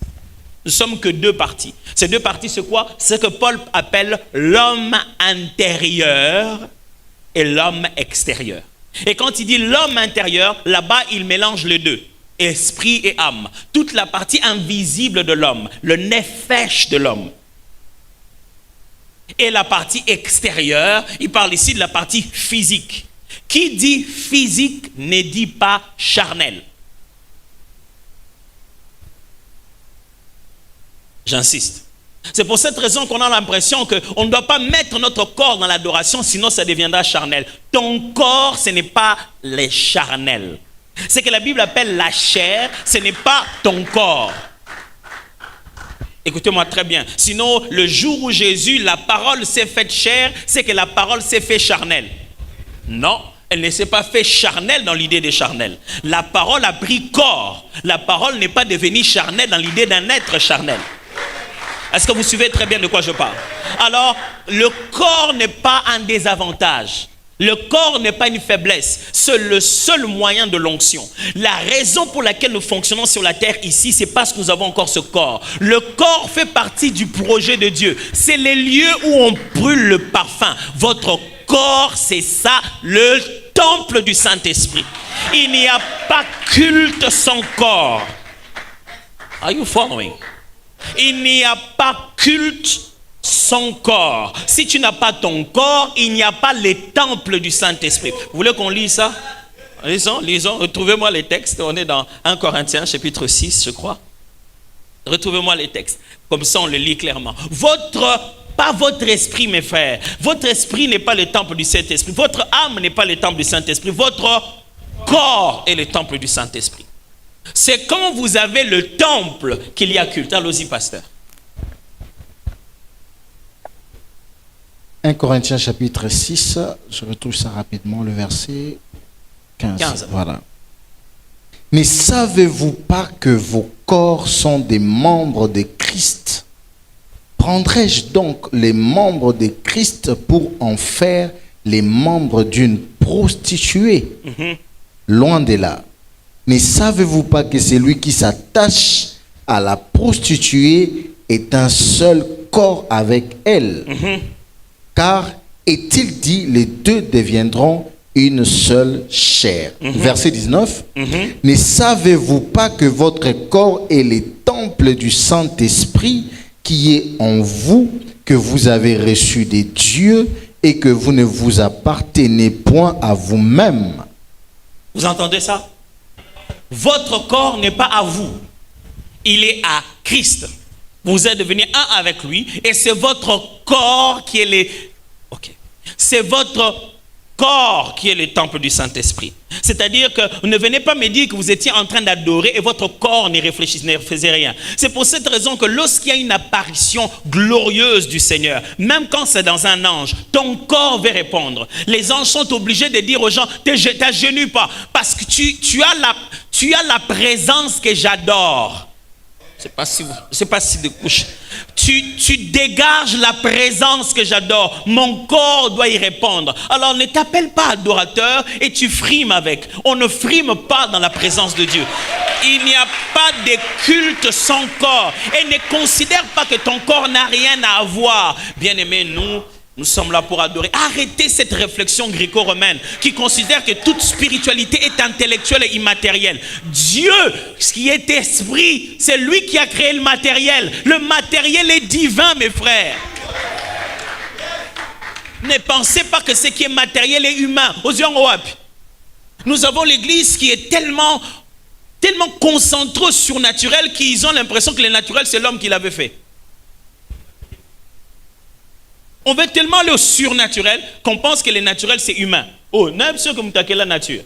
Nous sommes que deux parties. Ces deux parties, c'est quoi? C'est ce que Paul appelle l'homme intérieur et l'homme extérieur. Et quand il dit l'homme intérieur, là-bas, il mélange les deux, esprit et âme. Toute la partie invisible de l'homme, le nefesh de l'homme. et la partie extérieure, il parle ici de la partie physique. Qui dit physique ne dit pas charnel. J'insiste. C'est pour cette raison qu'on a l'impression qu'on ne doit pas mettre notre corps dans l'adoration, sinon ça deviendra charnel. Ton corps, ce n'est pas les charnels. Ce que la Bible appelle la chair, ce n'est pas ton corps. Écoutez-moi très bien. Sinon, le jour où Jésus, la parole s'est faite chair, c'est que la parole s'est faite charnelle. Non, elle ne s'est pas fait charnelle dans l'idée de charnel. La parole a pris corps. La parole n'est pas devenue charnelle dans l'idée d'un être charnel. Est-ce que vous suivez très bien de quoi je parle? Alors, le corps n'est pas un désavantage. Le corps n'est pas une faiblesse. C'est le seul moyen de l'onction. La raison pour laquelle nous fonctionnons sur la terre ici, c'est parce que nous avons encore ce corps. Le corps fait partie du projet de Dieu. C'est les lieux où on brûle le parfum. Votre corps, c'est ça, le temple du Saint-Esprit. Il n'y a pas culte sans corps. Are you following? Il n'y a pas culte sans corps. Si tu n'as pas ton corps, il n'y a pas les temples du Saint-Esprit. Vous voulez qu'on lise ça? Lisons. Retrouvez-moi les textes. On est dans 1 Corinthiens, chapitre 6, je crois. Retrouvez-moi les textes. Comme ça, on le lit clairement. Pas votre esprit, mes frères. Votre esprit n'est pas le temple du Saint-Esprit. Votre âme n'est pas le temple du Saint-Esprit. Votre corps est le temple du Saint-Esprit. C'est quand vous avez le temple qu'il y a culte. Allons-y, pasteur. 1 Corinthiens chapitre 6, je retrouve ça rapidement, le verset 15. Voilà. Mais savez-vous pas que vos corps sont des membres de Christ? Prendrais-je donc les membres de Christ pour en faire les membres d'une prostituée? Loin de là. Mais savez-vous pas que celui qui s'attache à la prostituée est un seul corps avec elle? Car, est-il dit, les deux deviendront une seule chair. Verset 19. Ne savez-vous pas que votre corps est le temple du Saint-Esprit qui est en vous, que vous avez reçu de Dieu et que vous ne vous appartenez point à vous-même? Vous entendez ça? Votre corps n'est pas à vous. Il est à Christ. Vous êtes devenus un avec lui et c'est votre corps qui est c'est votre corps qui est le temple du Saint-Esprit. C'est-à-dire que vous ne venez pas me dire que vous étiez en train d'adorer et votre corps ne faisait rien. C'est pour cette raison que lorsqu'il y a une apparition glorieuse du Seigneur, même quand c'est dans un ange, ton corps va répondre. Les anges sont obligés de dire aux gens, t'agenouille pas, parce que tu as la présence que j'adore. C'est pas si de couche. Tu dégages la présence que j'adore. Mon corps doit y répondre. Alors ne t'appelle pas adorateur et tu frimes avec. On ne frime pas dans la présence de Dieu. Il n'y a pas de culte sans corps. Et ne considère pas que ton corps n'a rien à voir. Bien-aimés, nous sommes là pour adorer. Arrêtez cette réflexion gréco-romaine qui considère que toute spiritualité est intellectuelle et immatérielle. Dieu, ce qui est esprit, c'est lui qui a créé le matériel. Le matériel est divin, mes frères. Ne pensez pas que ce qui est matériel est humain. Nous avons l'église qui est tellement concentrée sur naturel qu'ils ont l'impression que le naturel, c'est l'homme qui l'avait fait. On veut tellement aller au surnaturel qu'on pense que le naturel c'est humain. Oh, n'est-ce pas comme la nature?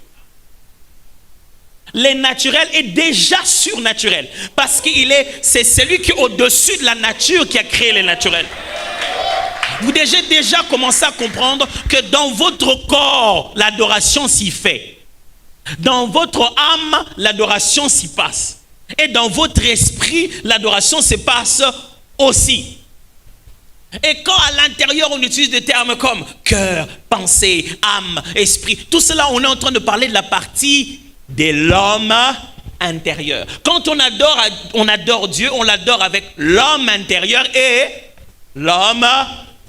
Le naturel est déjà surnaturel parce que c'est celui qui est au-dessus de la nature qui a créé le naturel. Vous devez déjà commencer à comprendre que dans votre corps, l'adoration s'y fait. Dans votre âme, l'adoration s'y passe. Et dans votre esprit, l'adoration se passe aussi. Et quand à l'intérieur on utilise des termes comme cœur, pensée, âme, esprit, tout cela on est en train de parler de la partie de l'homme intérieur. Quand on adore Dieu, on l'adore avec l'homme intérieur et l'homme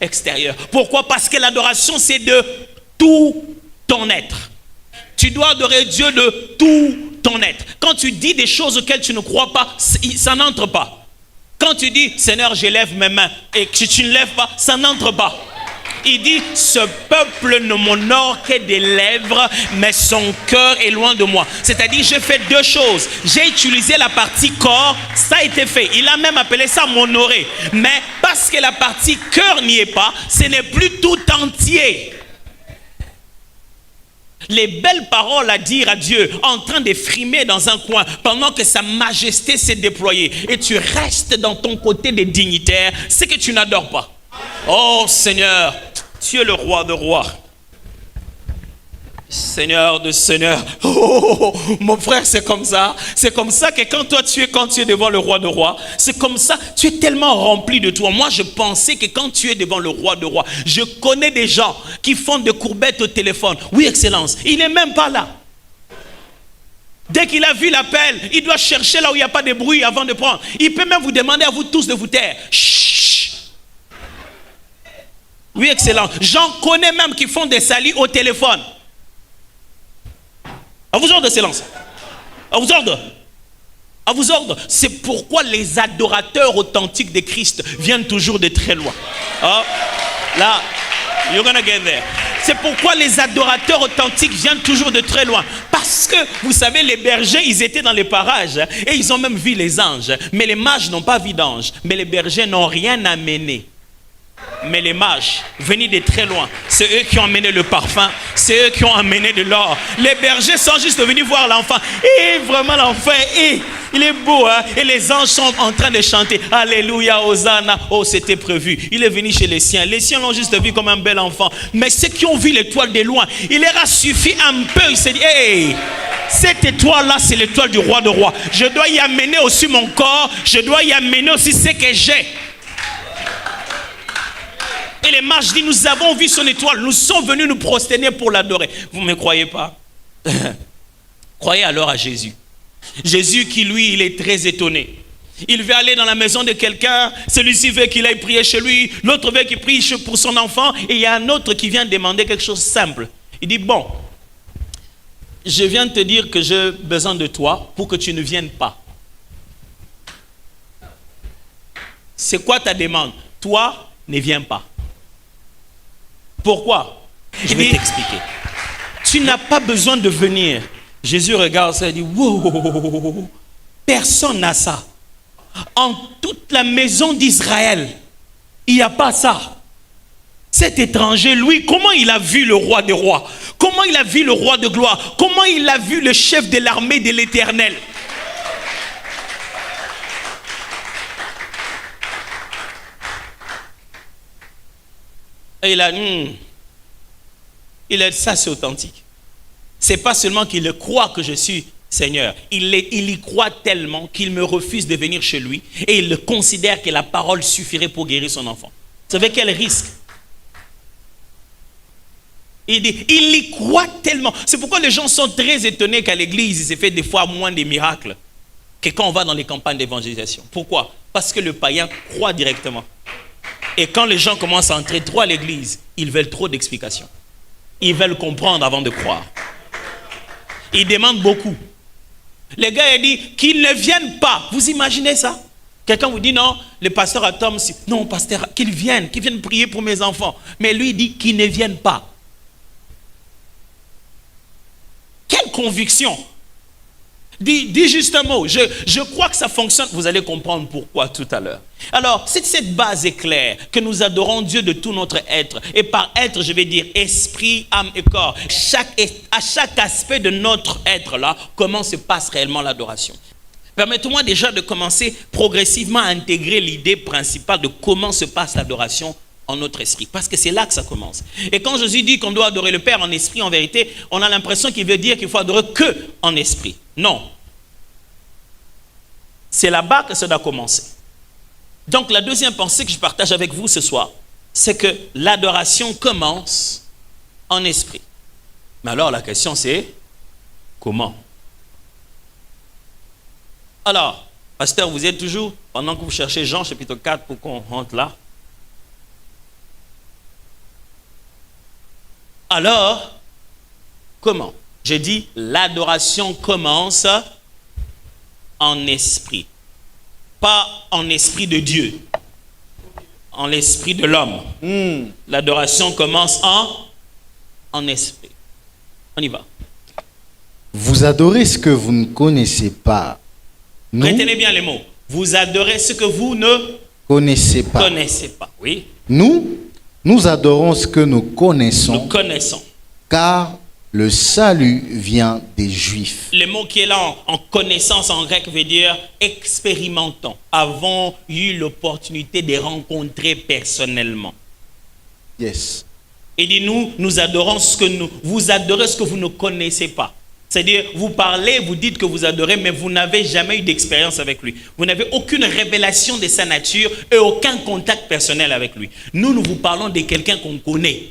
extérieur. Pourquoi? Parce que l'adoration c'est de tout ton être. Tu dois adorer Dieu de tout ton être. Quand tu dis des choses auxquelles tu ne crois pas, ça n'entre pas. Quand tu dis, Seigneur, j'élève mes mains, et que tu ne lèves pas, ça n'entre pas. Il dit, ce peuple ne m'honore que des lèvres, mais son cœur est loin de moi. C'est-à-dire, j'ai fait deux choses. J'ai utilisé la partie corps, ça a été fait. Il a même appelé ça m'honorer. Mais parce que la partie cœur n'y est pas, ce n'est plus tout entier. Les belles paroles à dire à Dieu, en train de frimer dans un coin, pendant que sa majesté s'est déployée. Et tu restes dans ton côté des dignitaires, c'est que tu n'adores pas. Oh Seigneur, tu es le roi de rois. Seigneur de Seigneur. Oh, mon frère, c'est comme ça. C'est comme ça que quand tu es devant le roi de rois, c'est comme ça, tu es tellement rempli de toi. Moi, je pensais que quand tu es devant le roi de rois, je connais des gens qui font des courbettes au téléphone. Oui, Excellence, il n'est même pas là. Dès qu'il a vu l'appel, il doit chercher là où il n'y a pas de bruit avant de prendre. Il peut même vous demander à vous tous de vous taire. Chut. Oui, excellent. J'en connais même qui font des salis au téléphone. À vous ordre, Excellence. À vous ordre. À vous ordre. C'est pourquoi les adorateurs authentiques de Christ viennent toujours de très loin. Oh, là, you're gonna get there. C'est pourquoi les adorateurs authentiques viennent toujours de très loin. Parce que, vous savez, les bergers, ils étaient dans les parages et ils ont même vu les anges. Mais les mages n'ont pas vu d'anges. Mais les bergers n'ont rien amené. Mais les mages, venus de très loin, c'est eux qui ont amené le parfum, c'est eux qui ont amené de l'or. Les bergers sont juste venus voir l'enfant. Et vraiment l'enfant, il est beau, hein? Et les anges sont en train de chanter Alléluia, Hosanna. Oh, c'était prévu. Il est venu chez les siens. Les siens l'ont juste vu comme un bel enfant. Mais ceux qui ont vu l'étoile de loin, il leur a suffi un peu. Il s'est dit, hey, cette étoile-là, c'est l'étoile du roi de rois. Je dois y amener aussi mon corps. Je dois y amener aussi ce que j'ai. Et les mages disent, nous avons vu son étoile, nous sommes venus nous prosterner pour l'adorer. Vous ne me croyez pas? Croyez alors à Jésus. Jésus qui, lui, il est très étonné. Il veut aller dans la maison de quelqu'un, celui-ci veut qu'il aille prier chez lui, l'autre veut qu'il prie pour son enfant, et il y a un autre qui vient demander quelque chose de simple. Il dit, bon, je viens de te dire que j'ai besoin de toi pour que tu ne viennes pas. C'est quoi ta demande? Toi, ne viens pas. Pourquoi? Je vais t'expliquer. Tu n'as pas besoin de venir. Jésus regarde ça et dit, wow, personne n'a ça. En toute la maison d'Israël, il n'y a pas ça. Cet étranger, lui, comment il a vu le roi des rois? Comment il a vu le roi de gloire? Comment il a vu le chef de l'armée de l'Éternel? Et il a ça, c'est authentique. C'est pas seulement qu'il croit que je suis Seigneur. Il y croit tellement qu'il me refuse de venir chez lui et il considère que la parole suffirait pour guérir son enfant. Vous savez quel risque? Il dit, il y croit tellement. C'est pourquoi les gens sont très étonnés qu'à l'église, il se fait des fois moins de miracles que quand on va dans les campagnes d'évangélisation. Pourquoi? Parce que le païen croit directement. Et quand les gens commencent à entrer trop à l'église, ils veulent trop d'explications. Ils veulent comprendre avant de croire. Ils demandent beaucoup. Les gars, ils disent qu'ils ne viennent pas. Vous imaginez ça? Quelqu'un vous dit non, le pasteur a Tom, non, pasteur, qu'ils viennent prier pour mes enfants. Mais lui, il dit qu'ils ne viennent pas. Quelle conviction! Dis juste un mot. Je crois que ça fonctionne. Vous allez comprendre pourquoi tout à l'heure. Alors, si cette base est claire, que nous adorons Dieu de tout notre être, et par être, je vais dire esprit, âme et corps, à chaque aspect de notre être là, comment se passe réellement l'adoration? Permettez-moi déjà de commencer progressivement à intégrer l'idée principale de comment se passe l'adoration en notre esprit. Parce que c'est là que ça commence. Et quand Jésus dit qu'on doit adorer le Père en esprit, en vérité, on a l'impression qu'il veut dire qu'il faut adorer que en esprit. Non. C'est là-bas que ça doit commencer. Donc la deuxième pensée que je partage avec vous ce soir, c'est que l'adoration commence en esprit. Mais alors la question c'est, comment? Alors, pasteur, vous êtes toujours, pendant que vous cherchez Jean chapitre 4 pour qu'on rentre là, alors, comment? J'ai dit, l'adoration commence en esprit. pas en esprit de Dieu, en l'esprit de l'homme. L'adoration commence en esprit. On y va. Vous adorez ce que vous ne connaissez pas. Nous Retenez bien les mots. Vous adorez ce que vous ne connaissez pas. connaissez pas. Oui. Nous adorons ce que nous connaissons. Nous connaissons. Car le salut vient des Juifs. Le mot qui est là en connaissance en grec veut dire expérimentant. Avons eu l'opportunité de rencontrer personnellement. Yes. Il dit nous adorons vous adorez ce que vous ne connaissez pas. C'est-à-dire, vous parlez, vous dites que vous adorez, mais vous n'avez jamais eu d'expérience avec lui. Vous n'avez aucune révélation de sa nature et aucun contact personnel avec lui. Nous vous parlons de quelqu'un qu'on connaît.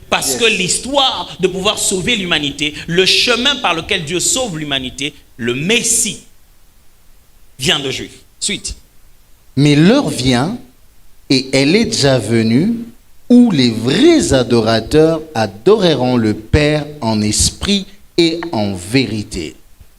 Parce que l'histoire de pouvoir sauver l'humanité, le chemin par lequel Dieu sauve l'humanité, le Messie, vient de Juifs. Suite. Mais l'heure vient, et elle est déjà venue, où les vrais adorateurs adoreront le Père en esprit et en vérité.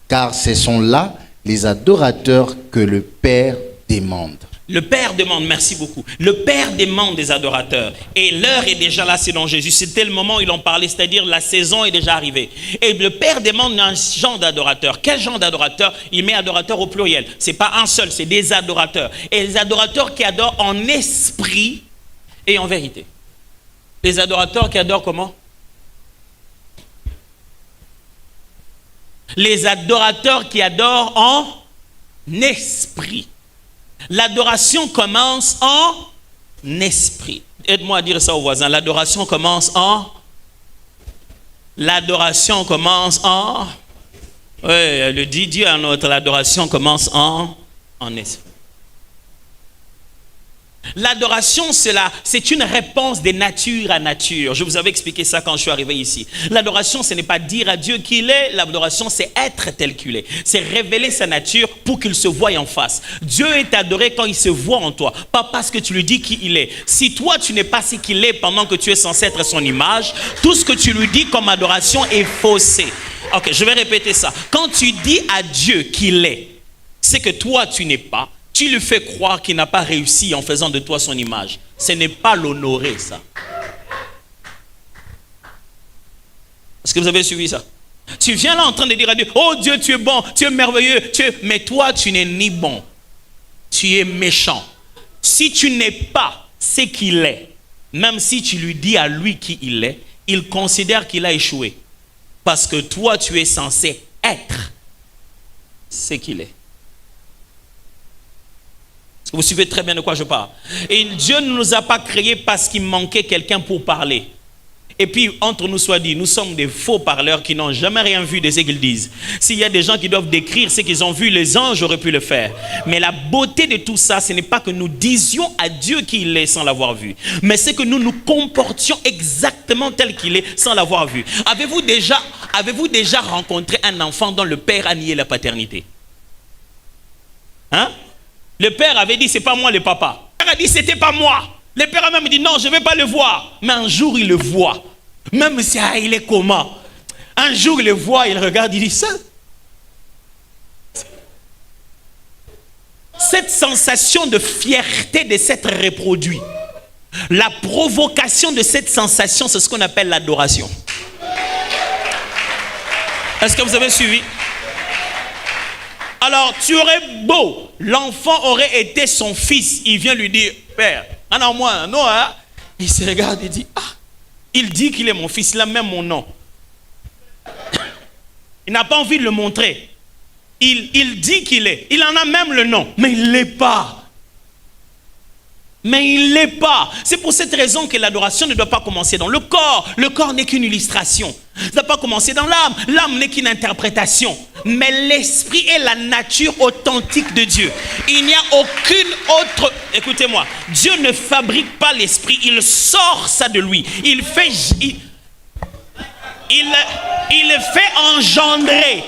Car ce sont là les adorateurs que le Père demande. Le Père demande, merci beaucoup. Le Père demande des adorateurs. Et l'heure est déjà là selon Jésus. C'était le moment où il en parlait, c'est-à-dire la saison est déjà arrivée. Et le Père demande un genre d'adorateur. Quel genre d'adorateur? Il met adorateur au pluriel. Ce n'est pas un seul, c'est des adorateurs. Et les adorateurs qui adorent en esprit et en vérité. Les adorateurs qui adorent comment? Les adorateurs qui adorent en esprit. L'adoration commence en esprit. Aide-moi à dire ça aux voisins. L'adoration commence en... L'adoration commence en... Oui, le dit Dieu à notre... L'adoration commence en esprit. L'adoration, c'est une réponse de nature à nature. Je vous avais expliqué ça quand je suis arrivé ici. L'adoration, ce n'est pas dire à Dieu qui il est. L'adoration, c'est être tel qu'il est. C'est révéler sa nature pour qu'il se voie en face. Dieu est adoré quand il se voit en toi, pas parce que tu lui dis qui il est. Si toi, tu n'es pas ce qu'il est pendant que tu es censé être son image, tout ce que tu lui dis comme adoration est faussé. Ok, je vais répéter ça. Quand tu dis à Dieu qu'il est, c'est que toi, tu n'es pas. Tu lui fais croire qu'il n'a pas réussi en faisant de toi son image. Ce n'est pas l'honorer, ça. Est-ce que vous avez suivi ça? Tu viens là en train de dire à Dieu, oh Dieu, tu es bon, tu es merveilleux, mais toi, tu n'es ni bon. Tu es méchant. Si tu n'es pas ce qu'il est, même si tu lui dis à lui qui il est, il considère qu'il a échoué. Parce que toi, tu es censé être ce qu'il est. Vous suivez très bien de quoi je parle. Et Dieu ne nous a pas créés parce qu'il manquait quelqu'un pour parler. Et puis, entre nous soit dit, nous sommes des faux parleurs qui n'ont jamais rien vu de ce qu'ils disent. S'il y a des gens qui doivent décrire ce qu'ils ont vu, les anges auraient pu le faire. Mais la beauté de tout ça, ce n'est pas que nous disions à Dieu qui il est sans l'avoir vu. Mais c'est que nous nous comportions exactement tel qu'il est sans l'avoir vu. Avez-vous déjà rencontré un enfant dont le père a nié la paternité? Hein? Le père avait dit, c'est pas moi le papa. Le père a dit, c'était pas moi. Le père a même dit, non, je ne vais pas le voir. Mais un jour, il le voit. Même si il est comment? Un jour, il le voit, il regarde, il dit, ça. Cette sensation de fierté de s'être reproduit, la provocation de cette sensation, c'est ce qu'on appelle l'adoration. Est-ce que vous avez suivi? Alors, tu aurais beau, l'enfant aurait été son fils, il vient lui dire, père, ah non, moi, non, hein? Il se regarde et dit, ah, il dit qu'il est mon fils, il a même mon nom. Il n'a pas envie de le montrer. Il dit qu'il est, il en a même le nom, mais il ne l'est pas. Mais il ne l'est pas. C'est pour cette raison que l'adoration ne doit pas commencer dans le corps. Le corps n'est qu'une illustration. Ça ne doit pas commencer dans l'âme. L'âme n'est qu'une interprétation. Mais l'esprit est la nature authentique de Dieu. Il n'y a aucune autre... Écoutez-moi. Dieu ne fabrique pas l'esprit. Il sort ça de lui. Il le fait engendrer.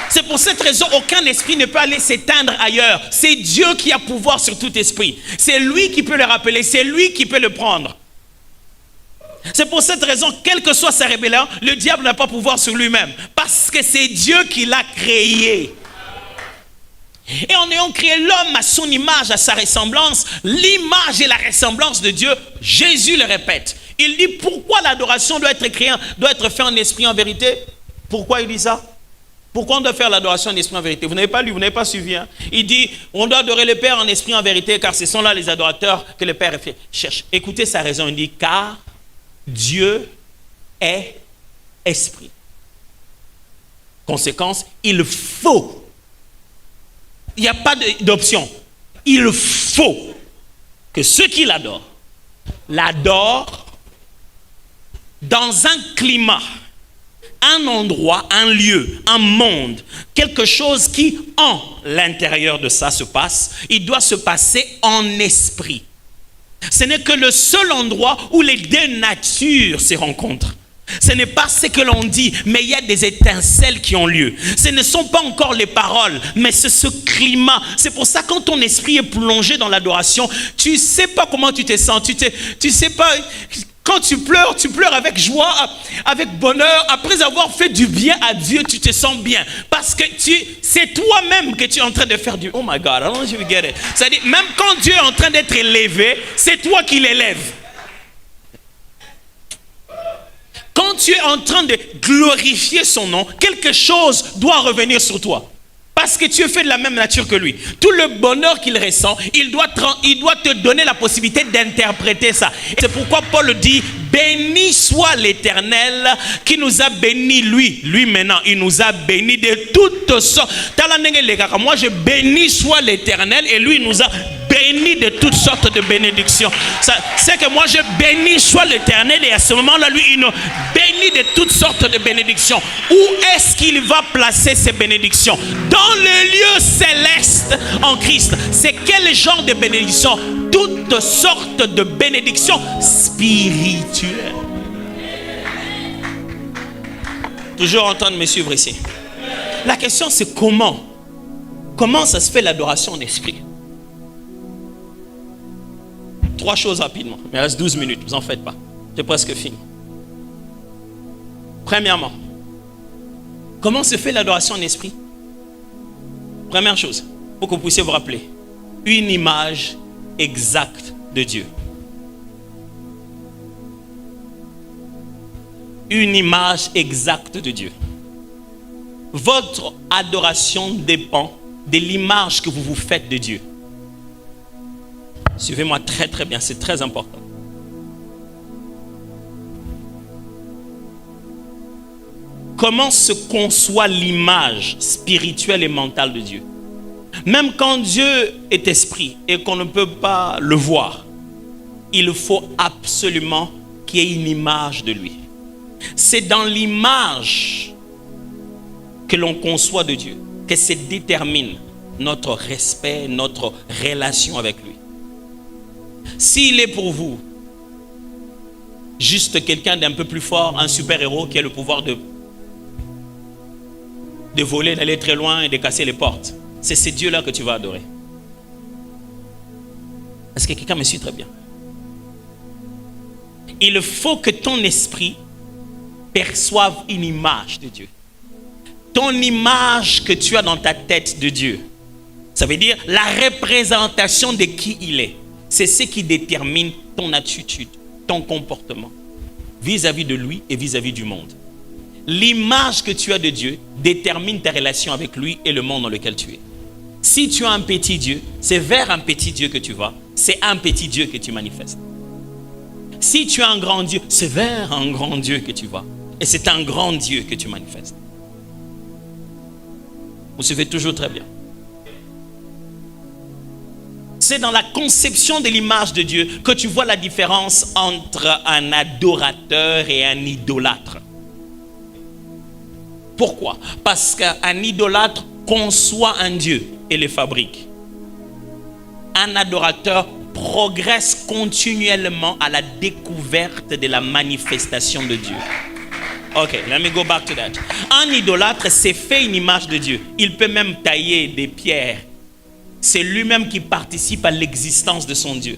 C'est pour cette raison aucun esprit ne peut aller s'éteindre ailleurs. C'est Dieu qui a pouvoir sur tout esprit. C'est lui qui peut le rappeler. C'est lui qui peut le prendre. C'est pour cette raison, quelle que soit sa rébellion, le diable n'a pas pouvoir sur lui-même. Parce que c'est Dieu qui l'a créé. Et en ayant créé l'homme à son image, à sa ressemblance, l'image et la ressemblance de Dieu, Jésus le répète. Il dit pourquoi l'adoration doit être faite en esprit, en vérité. Pourquoi il dit ça? Pourquoi on doit faire l'adoration en esprit, en vérité? Vous n'avez pas lu, vous n'avez pas suivi. Hein? Il dit on doit adorer le Père en esprit, en vérité, car ce sont là les adorateurs que le Père cherche. Écoutez sa raison, il dit car Dieu est esprit. Conséquence, il faut. Il n'y a pas d'option. Il faut que ceux qui l'adorent dans un climat, un endroit, un lieu, un monde, quelque chose qui, en l'intérieur de ça se passe, il doit se passer en esprit. Ce n'est que le seul endroit où les deux natures se rencontrent. Ce n'est pas ce que l'on dit, mais il y a des étincelles qui ont lieu. Ce ne sont pas encore les paroles, mais c'est ce climat. C'est pour ça que quand ton esprit est plongé dans l'adoration, tu ne sais pas comment tu te sens. Tu sais pas. Quand tu pleures avec joie, avec bonheur. Après avoir fait du bien à Dieu, tu te sens bien. Parce que c'est toi-même que tu es en train de faire du... Oh my God, I don't know if you get it. C'est-à-dire, même quand Dieu est en train d'être élevé, c'est toi qui l'élèves. Quand tu es en train de glorifier son nom, quelque chose doit revenir sur toi. Parce que tu es fait de la même nature que lui. Tout le bonheur qu'il ressent, il doit te donner la possibilité d'interpréter ça. Et c'est pourquoi Paul dit, béni soit l'Éternel qui nous a bénis lui. Lui maintenant, il nous a bénis de toutes sortes. Moi je bénis soit l'Éternel et lui il nous a bénis de toutes sortes de bénédictions. C'est que moi je bénis soit l'Éternel et à ce moment-là lui il nous bénit de toutes sortes de bénédictions. Où est-ce qu'il va placer ces bénédictions? Dans le lieu céleste en Christ. C'est quel genre de bénédictions? Toutes sortes de bénédictions spirituelles. Toujours en train de me suivre ici. La question c'est comment? Comment ça se fait l'adoration en esprit? 3 choses rapidement. Il me reste 12 minutes, vous en faites pas. J'ai presque fini. Premièrement, comment se fait l'adoration en esprit? Première chose, pour que vous puissiez vous rappeler, une image exacte de Dieu. Une image exacte de Dieu. Votre adoration dépend de l'image que vous vous faites de Dieu. Suivez-moi très très bien, c'est très important. Comment se conçoit l'image spirituelle et mentale de Dieu? Même quand Dieu est esprit et qu'on ne peut pas le voir, il faut absolument qu'il y ait une image de lui. C'est dans l'image que l'on conçoit de Dieu que se détermine notre respect, notre relation avec lui. S'il est pour vous juste quelqu'un d'un peu plus fort, un super-héros qui a le pouvoir de voler, d'aller très loin et de casser les portes, c'est ce Dieu-là que tu vas adorer. Est-ce que quelqu'un me suit très bien? Il faut que ton esprit perçoive une image de Dieu. Ton image que tu as dans ta tête de Dieu, ça veut dire la représentation de qui il est. C'est ce qui détermine ton attitude, ton comportement vis-à-vis de lui et vis-à-vis du monde. L'image que tu as de Dieu détermine ta relation avec lui et le monde dans lequel tu es. Si tu as un petit Dieu, c'est vers un petit Dieu que tu vas, c'est un petit Dieu que tu manifestes. Si tu as un grand Dieu, c'est vers un grand Dieu que tu vas et c'est un grand Dieu que tu manifestes. Vous suivez toujours très bien. C'est dans la conception de l'image de Dieu que tu vois la différence entre un adorateur et un idolâtre. Pourquoi? Parce qu'un idolâtre conçoit un Dieu et le fabrique. Un adorateur progresse continuellement à la découverte de la manifestation de Dieu. Ok, let me go back to that. Un idolâtre s'est fait une image de Dieu. Il peut même tailler des pierres. C'est lui-même qui participe à l'existence de son Dieu.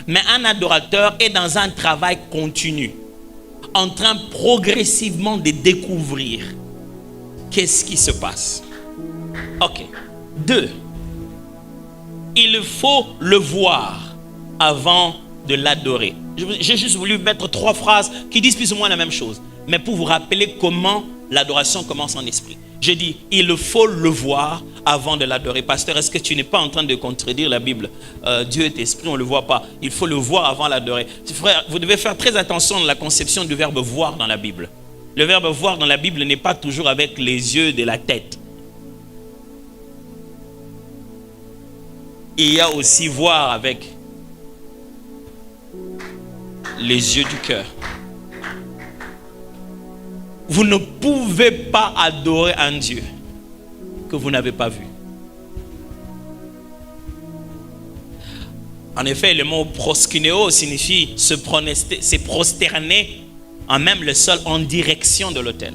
Mais un adorateur est dans un travail continu, en train progressivement de découvrir qu'est-ce qui se passe. Ok. 2. Il faut le voir avant de l'adorer. J'ai juste voulu mettre 3 phrases qui disent plus ou moins la même chose, mais pour vous rappeler comment l'adoration commence en esprit. J'ai dit, il faut le voir avant de l'adorer. Pasteur, est-ce que tu n'es pas en train de contredire la Bible? Dieu est esprit, on ne le voit pas. Il faut le voir avant d'adorer. Frère, vous devez faire très attention à la conception du verbe voir dans la Bible. Le verbe voir dans la Bible n'est pas toujours avec les yeux de la tête. Il y a aussi voir avec les yeux du cœur. Vous ne pouvez pas adorer un Dieu que vous n'avez pas vu. En effet, le mot proskuneo signifie se prosterner en même le sol en direction de l'autel.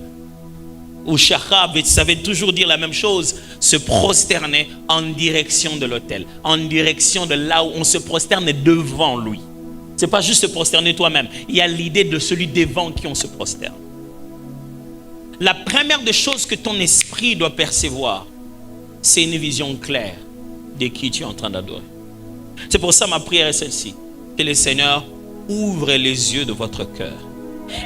Ou shachab, ça veut toujours dire la même chose, se prosterner en direction de l'autel, en direction de là où on se prosterne devant lui. Ce n'est pas juste se prosterner toi-même, il y a l'idée de celui devant qui on se prosterne. La première des choses que ton esprit doit percevoir, c'est une vision claire de qui tu es en train d'adorer. C'est pour ça ma prière est celle-ci, que le Seigneur ouvre les yeux de votre cœur.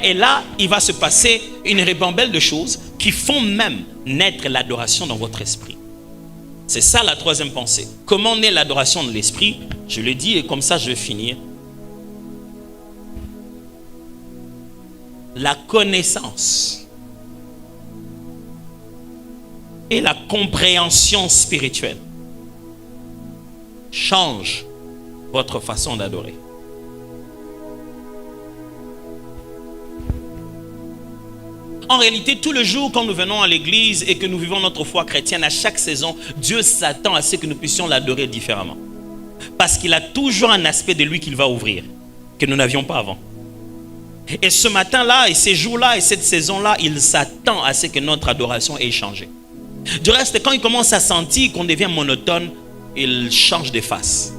Et là, il va se passer une ribambelle de choses qui font même naître l'adoration dans votre esprit. C'est ça la troisième pensée. Comment naît l'adoration dans l'esprit? Je le dis et comme ça je vais finir. La connaissance et la compréhension spirituelle changent votre façon d'adorer. En réalité, tout le jour quand nous venons à l'église et que nous vivons notre foi chrétienne, à chaque saison, Dieu s'attend à ce que nous puissions l'adorer différemment. Parce qu'il a toujours un aspect de lui qu'il va ouvrir, que nous n'avions pas avant. Et ce matin-là, et ces jours-là, et cette saison-là, il s'attend à ce que notre adoration ait changé. Du reste, quand il commence à sentir qu'on devient monotone, il change de face.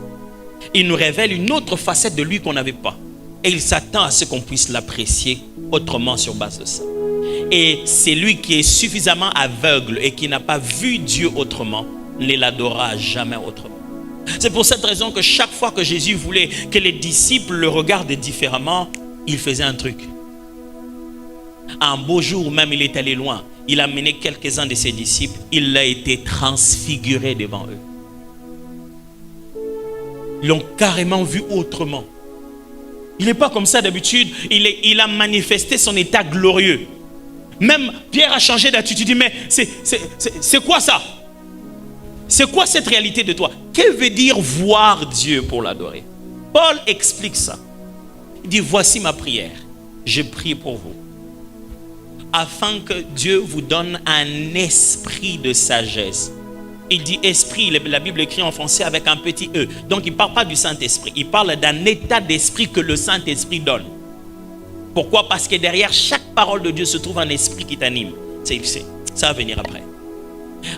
Il nous révèle une autre facette de lui qu'on n'avait pas. Et il s'attend à ce qu'on puisse l'apprécier autrement sur base de ça. Et c'est lui qui est suffisamment aveugle et qui n'a pas vu Dieu autrement, ne l'adorera jamais autrement. C'est pour cette raison que chaque fois que Jésus voulait que les disciples le regardent différemment, il faisait un truc. Un beau jour même, il est allé loin. Il a mené quelques-uns de ses disciples. Il a été transfiguré devant eux. Ils l'ont carrément vu autrement. Il n'est pas comme ça d'habitude. Il a manifesté son état glorieux. Même Pierre a changé d'attitude. Il dit, mais c'est quoi ça? C'est quoi cette réalité de toi? Que veut dire voir Dieu pour l'adorer? Paul explique ça. Il dit, voici ma prière. Je prie pour vous, afin que Dieu vous donne un esprit de sagesse. Il dit esprit, la Bible écrit en français avec un petit E. Donc il ne parle pas du Saint-Esprit. Il parle d'un état d'esprit que le Saint-Esprit donne. Pourquoi? Parce que derrière chaque parole de Dieu se trouve un esprit qui t'anime. Ça va venir après.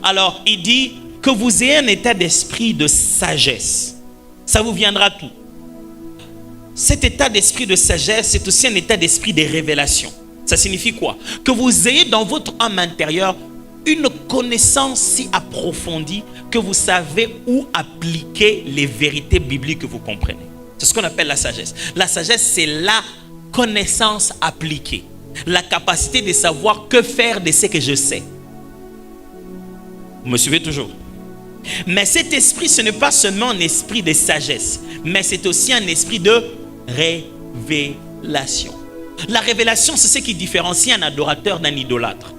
Alors il dit que vous ayez un état d'esprit de sagesse. Ça vous viendra tout. Cet état d'esprit de sagesse, c'est aussi un état d'esprit de révélation. Ça signifie quoi? Que vous ayez dans votre âme intérieure une connaissance si approfondie que vous savez où appliquer les vérités bibliques que vous comprenez. C'est ce qu'on appelle la sagesse. La sagesse, c'est la connaissance appliquée. La capacité de savoir que faire de ce que je sais. Vous me suivez toujours? Mais cet esprit, ce n'est pas seulement un esprit de sagesse, mais c'est aussi un esprit de révélation. La révélation, c'est ce qui différencie un adorateur d'un idolâtre.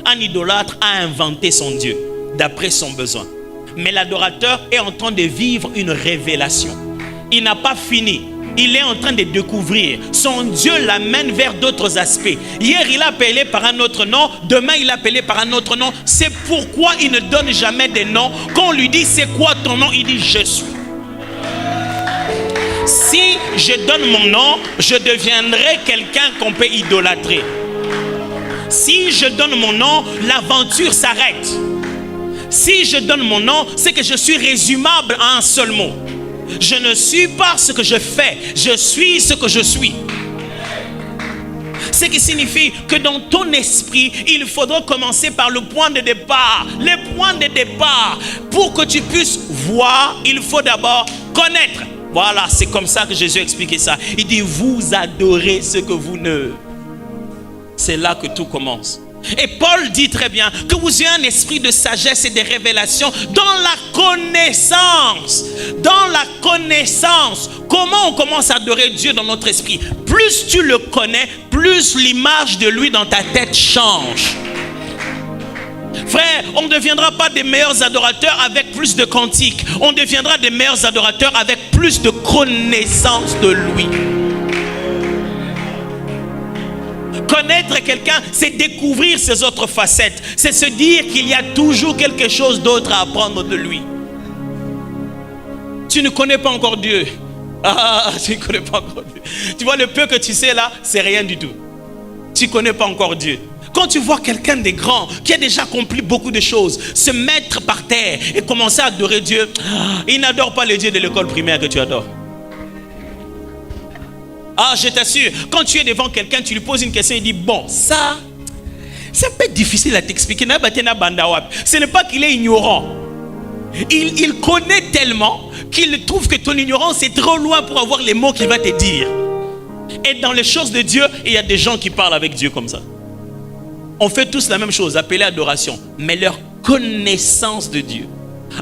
Un idolâtre a inventé son Dieu d'après son besoin. Mais l'adorateur est en train de vivre une révélation. Il n'a pas fini. Il est en train de découvrir. Son Dieu l'amène vers d'autres aspects. Hier, il a appelé par un autre nom. Demain, il a appelé par un autre nom. C'est pourquoi il ne donne jamais de nom. Quand on lui dit, c'est quoi ton nom? Il dit, je suis. Si je donne mon nom, je deviendrai quelqu'un qu'on peut idolâtrer. Si je donne mon nom, l'aventure s'arrête. Si je donne mon nom, c'est que je suis résumable à un seul mot. Je ne suis pas ce que je fais, je suis ce que je suis. Ce qui signifie que dans ton esprit, il faudra commencer par le point de départ. Le point de départ, pour que tu puisses voir, il faut d'abord connaître. Voilà, c'est comme ça que Jésus a expliqué ça. Il dit, vous adorez ce que vous ne... C'est là que tout commence. Et Paul dit très bien que vous ayez un esprit de sagesse et de révélation dans la connaissance. Dans la connaissance. Comment on commence à adorer Dieu dans notre esprit? Plus tu le connais, plus l'image de lui dans ta tête change. Frère, on ne deviendra pas des meilleurs adorateurs avec plus de cantiques. On deviendra des meilleurs adorateurs avec plus de connaissance de lui. Connaître quelqu'un, c'est découvrir ses autres facettes. C'est se dire qu'il y a toujours quelque chose d'autre à apprendre de lui. Tu ne connais pas encore Dieu. Tu ne connais pas encore Dieu. Tu vois, le peu que tu sais là, c'est rien du tout. Tu ne connais pas encore Dieu. Quand tu vois quelqu'un de grand, qui a déjà accompli beaucoup de choses, se mettre par terre et commencer à adorer Dieu, il n'adore pas le Dieu de l'école primaire que tu adores. Je t'assure, quand tu es devant quelqu'un, tu lui poses une question, il dit, bon, ça, c'est un peu difficile à t'expliquer. Ce n'est pas qu'il est ignorant. Il connaît tellement qu'il trouve que ton ignorance est trop loin pour avoir les mots qu'il va te dire. Et dans les choses de Dieu, il y a des gens qui parlent avec Dieu comme ça. On fait tous la même chose, appelée adoration. Mais leur connaissance de Dieu,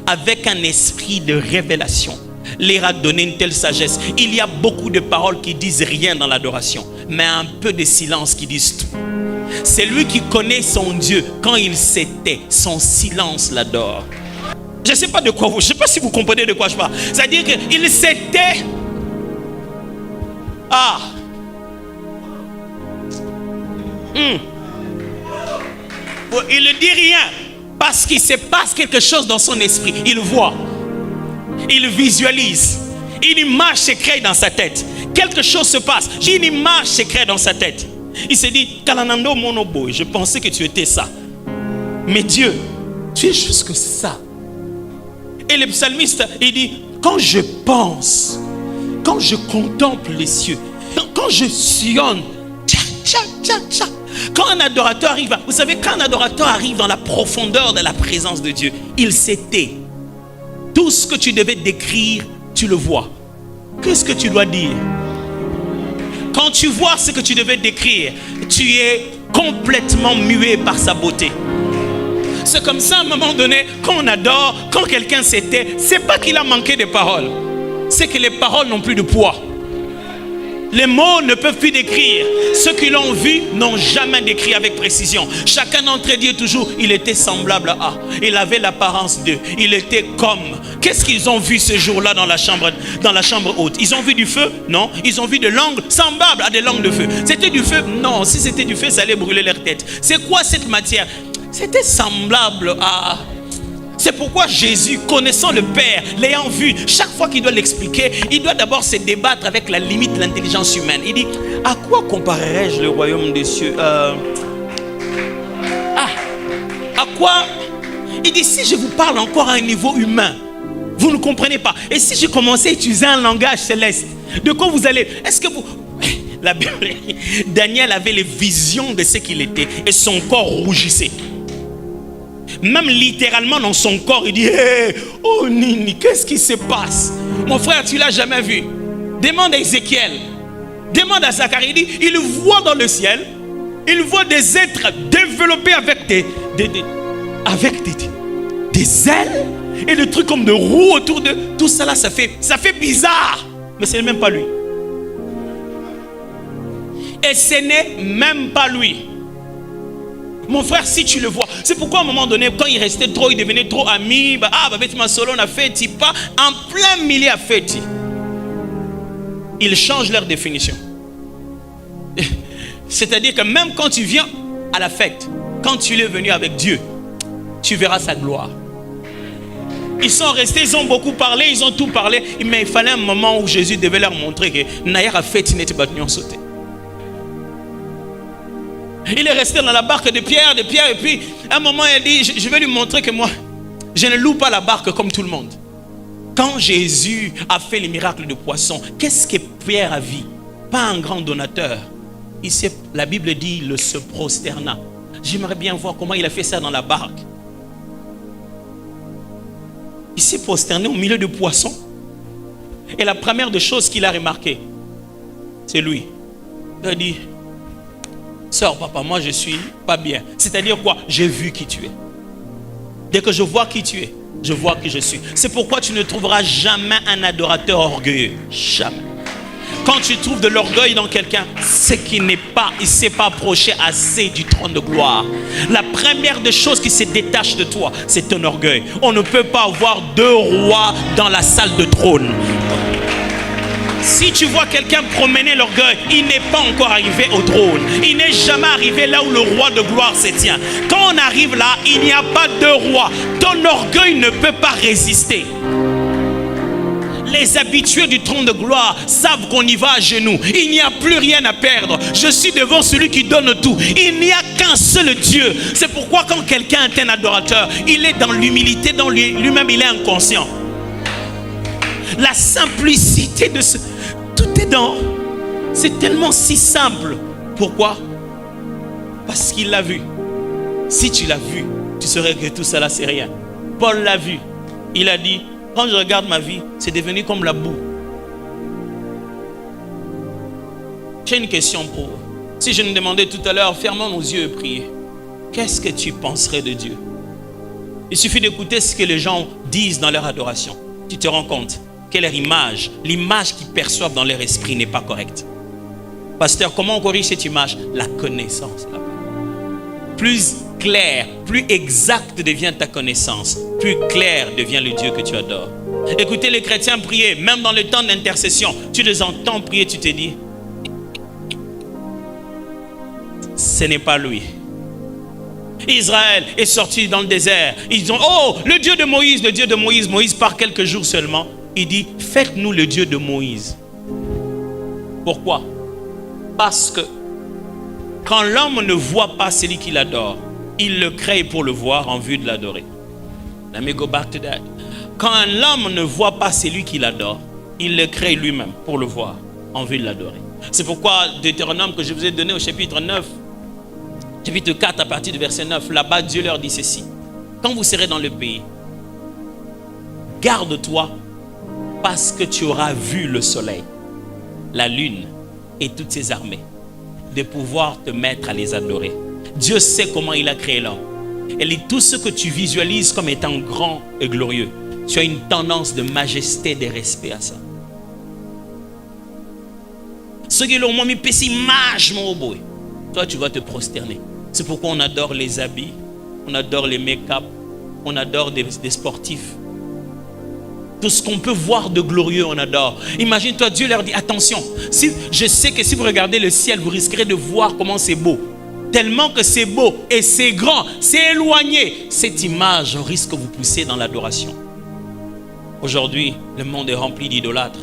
avec un esprit de révélation, leur a donné une telle sagesse. Il y a beaucoup de paroles qui disent rien dans l'adoration, mais un peu de silence qui disent tout. C'est lui qui connaît son Dieu. Quand il s'était, son silence l'adore. Je ne sais pas de quoi je ne sais pas si vous comprenez de quoi je parle. C'est-à-dire qu'il s'était... Il ne dit rien parce qu'il se passe quelque chose dans son esprit. Il voit, il visualise, une image se crée dans sa tête. Quelque chose se passe, une image se crée dans sa tête. Il se dit, Kalanando Monobo, je pensais que tu étais ça. Mais Dieu, tu es juste que ça. Et le psalmiste, il dit, quand je pense, quand je contemple les cieux, quand je sillonne, quand un adorateur arrive, vous savez, quand un adorateur arrive dans la profondeur de la présence de Dieu, il s'était. Tout ce que tu devais décrire, tu le vois. Qu'est-ce que tu dois dire? Quand tu vois ce que tu devais décrire, tu es complètement muet par sa beauté. C'est comme ça, à un moment donné, quand on adore, quand quelqu'un s'était, c'est pas qu'il a manqué de paroles, c'est que les paroles n'ont plus de poids. Les mots ne peuvent plus décrire. Ceux qui l'ont vu n'ont jamais décrit avec précision. Chacun d'entre eux dit toujours, il était semblable à. Il avait l'apparence d'eux. Il était comme. Qu'est-ce qu'ils ont vu ce jour-là dans la chambre haute? Ils ont vu du feu? Non. Ils ont vu de langues semblables à des langues de feu. C'était du feu? Non. Si c'était du feu, ça allait brûler leur tête. C'est quoi cette matière? C'était semblable à... C'est pourquoi Jésus, connaissant le Père, l'ayant vu, chaque fois qu'il doit l'expliquer, il doit d'abord se débattre avec la limite de l'intelligence humaine. Il dit, à quoi comparerais-je le royaume des cieux? À quoi? Il dit, si je vous parle encore à un niveau humain, vous ne comprenez pas. Et si je commençais à utiliser un langage céleste, de quoi vous allez... Est-ce que vous... La Bible, Daniel avait les visions de ce qu'il était et son corps rougissait. Même littéralement dans son corps, il dit, hey, oh Nini, qu'est-ce qui se passe? Mon frère, tu ne l'as jamais vu. Demande à Ézéchiel, demande à Zacharie, il dit, il voit dans le ciel, il voit des êtres développés avec des ailes et des trucs comme de roues autour de tout ça là, ça fait bizarre, mais ce n'est même pas lui. Et ce n'est même pas lui. Mon frère, si tu le vois, c'est pourquoi à un moment donné, quand il restait trop, il devenait trop ami. On a fait pas en plein milieu à fêti. Ils changent leur définition. C'est-à-dire que même quand tu viens à la fête, quand tu es venu avec Dieu, tu verras sa gloire. Ils sont restés, ils ont beaucoup parlé, ils ont tout parlé, mais il fallait un moment où Jésus devait leur montrer que Naïra a fait, il n'était pas tenu sauté. Il est resté dans la barque de Pierre, et puis à un moment il a dit, je vais lui montrer que moi, je ne loue pas la barque comme tout le monde. Quand Jésus a fait les miracles de poisson, qu'est-ce que Pierre a vu? Pas un grand donateur, la Bible dit, il se prosterna. J'aimerais bien voir comment il a fait ça dans la barque. Il s'est prosterné au milieu de poissons. Et la première des choses qu'il a remarqué, c'est lui. Il a dit, sors papa, moi je suis pas bien. C'est-à-dire quoi? J'ai vu qui tu es. Dès que je vois qui tu es, je vois qui je suis. C'est pourquoi tu ne trouveras jamais un adorateur orgueilleux. Jamais. Quand tu trouves de l'orgueil dans quelqu'un, c'est qu'il ne s'est pas approché assez du trône de gloire. La première des choses qui se détache de toi, c'est ton orgueil. On ne peut pas avoir deux rois dans la salle de trône. Si tu vois quelqu'un promener l'orgueil, il n'est pas encore arrivé au trône. Il n'est jamais arrivé là où le roi de gloire se tient. Quand on arrive là, il n'y a pas de roi. Ton orgueil ne peut pas résister. Les habitués du trône de gloire savent qu'on y va à genoux. Il n'y a plus rien à perdre. Je suis devant celui qui donne tout. Il n'y a qu'un seul Dieu. C'est pourquoi quand quelqu'un est un adorateur, il est dans l'humilité, dans lui-même il est inconscient. La simplicité de ce... Tout est dans... C'est tellement si simple. Pourquoi? Parce qu'il l'a vu. Si tu l'as vu, tu saurais que tout cela c'est rien. Paul l'a vu. Il a dit, quand je regarde ma vie, c'est devenu comme la boue. J'ai une question pour vous. Si je nous demandais tout à l'heure, fermons nos yeux et priez. Qu'est-ce que tu penserais de Dieu? Il suffit d'écouter ce que les gens disent dans leur adoration. Tu te rends compte que leur image, l'image qu'ils perçoivent dans leur esprit n'est pas correcte. Pasteur, comment on corrige cette image? La connaissance. Plus clair, plus exact devient ta connaissance, plus clair devient le Dieu que tu adores. Écoutez les chrétiens prier, même dans le temps d'intercession, tu les entends prier, tu te dis, ce n'est pas lui. Israël est sorti dans le désert. Ils ont, oh, le Dieu de Moïse, le Dieu de Moïse. Moïse part quelques jours seulement. Il dit, faites-nous le Dieu de Moïse. Pourquoi? Parce que quand l'homme ne voit pas celui qu'il adore, il le crée pour le voir en vue de l'adorer. Let me go back to that. Quand l'homme ne voit pas celui qu'il adore, il le crée lui-même pour le voir en vue de l'adorer. C'est pourquoi Deutéronome que je vous ai donné au chapitre 9, chapitre 4 à partir du verset 9, là-bas Dieu leur dit ceci. Quand vous serez dans le pays, garde-toi parce que tu auras vu le soleil, la lune et toutes ses armées, de pouvoir te mettre à les adorer. Dieu sait comment il a créé l'homme. Et tout ce que tu visualises comme étant grand et glorieux, tu as une tendance de majesté, de respect à ça. Ce qui l'ont mis pessimage, mon boy. Toi, tu vas te prosterner. C'est pourquoi on adore les habits, on adore les make-up, on adore des sportifs. Tout ce qu'on peut voir de glorieux, on adore. Imagine-toi, Dieu leur dit, attention, je sais que si vous regardez le ciel, vous risquerez de voir comment c'est beau. Tellement que c'est beau et c'est grand, c'est éloigné. Cette image risque de vous pousser dans l'adoration. Aujourd'hui, le monde est rempli d'idolâtres.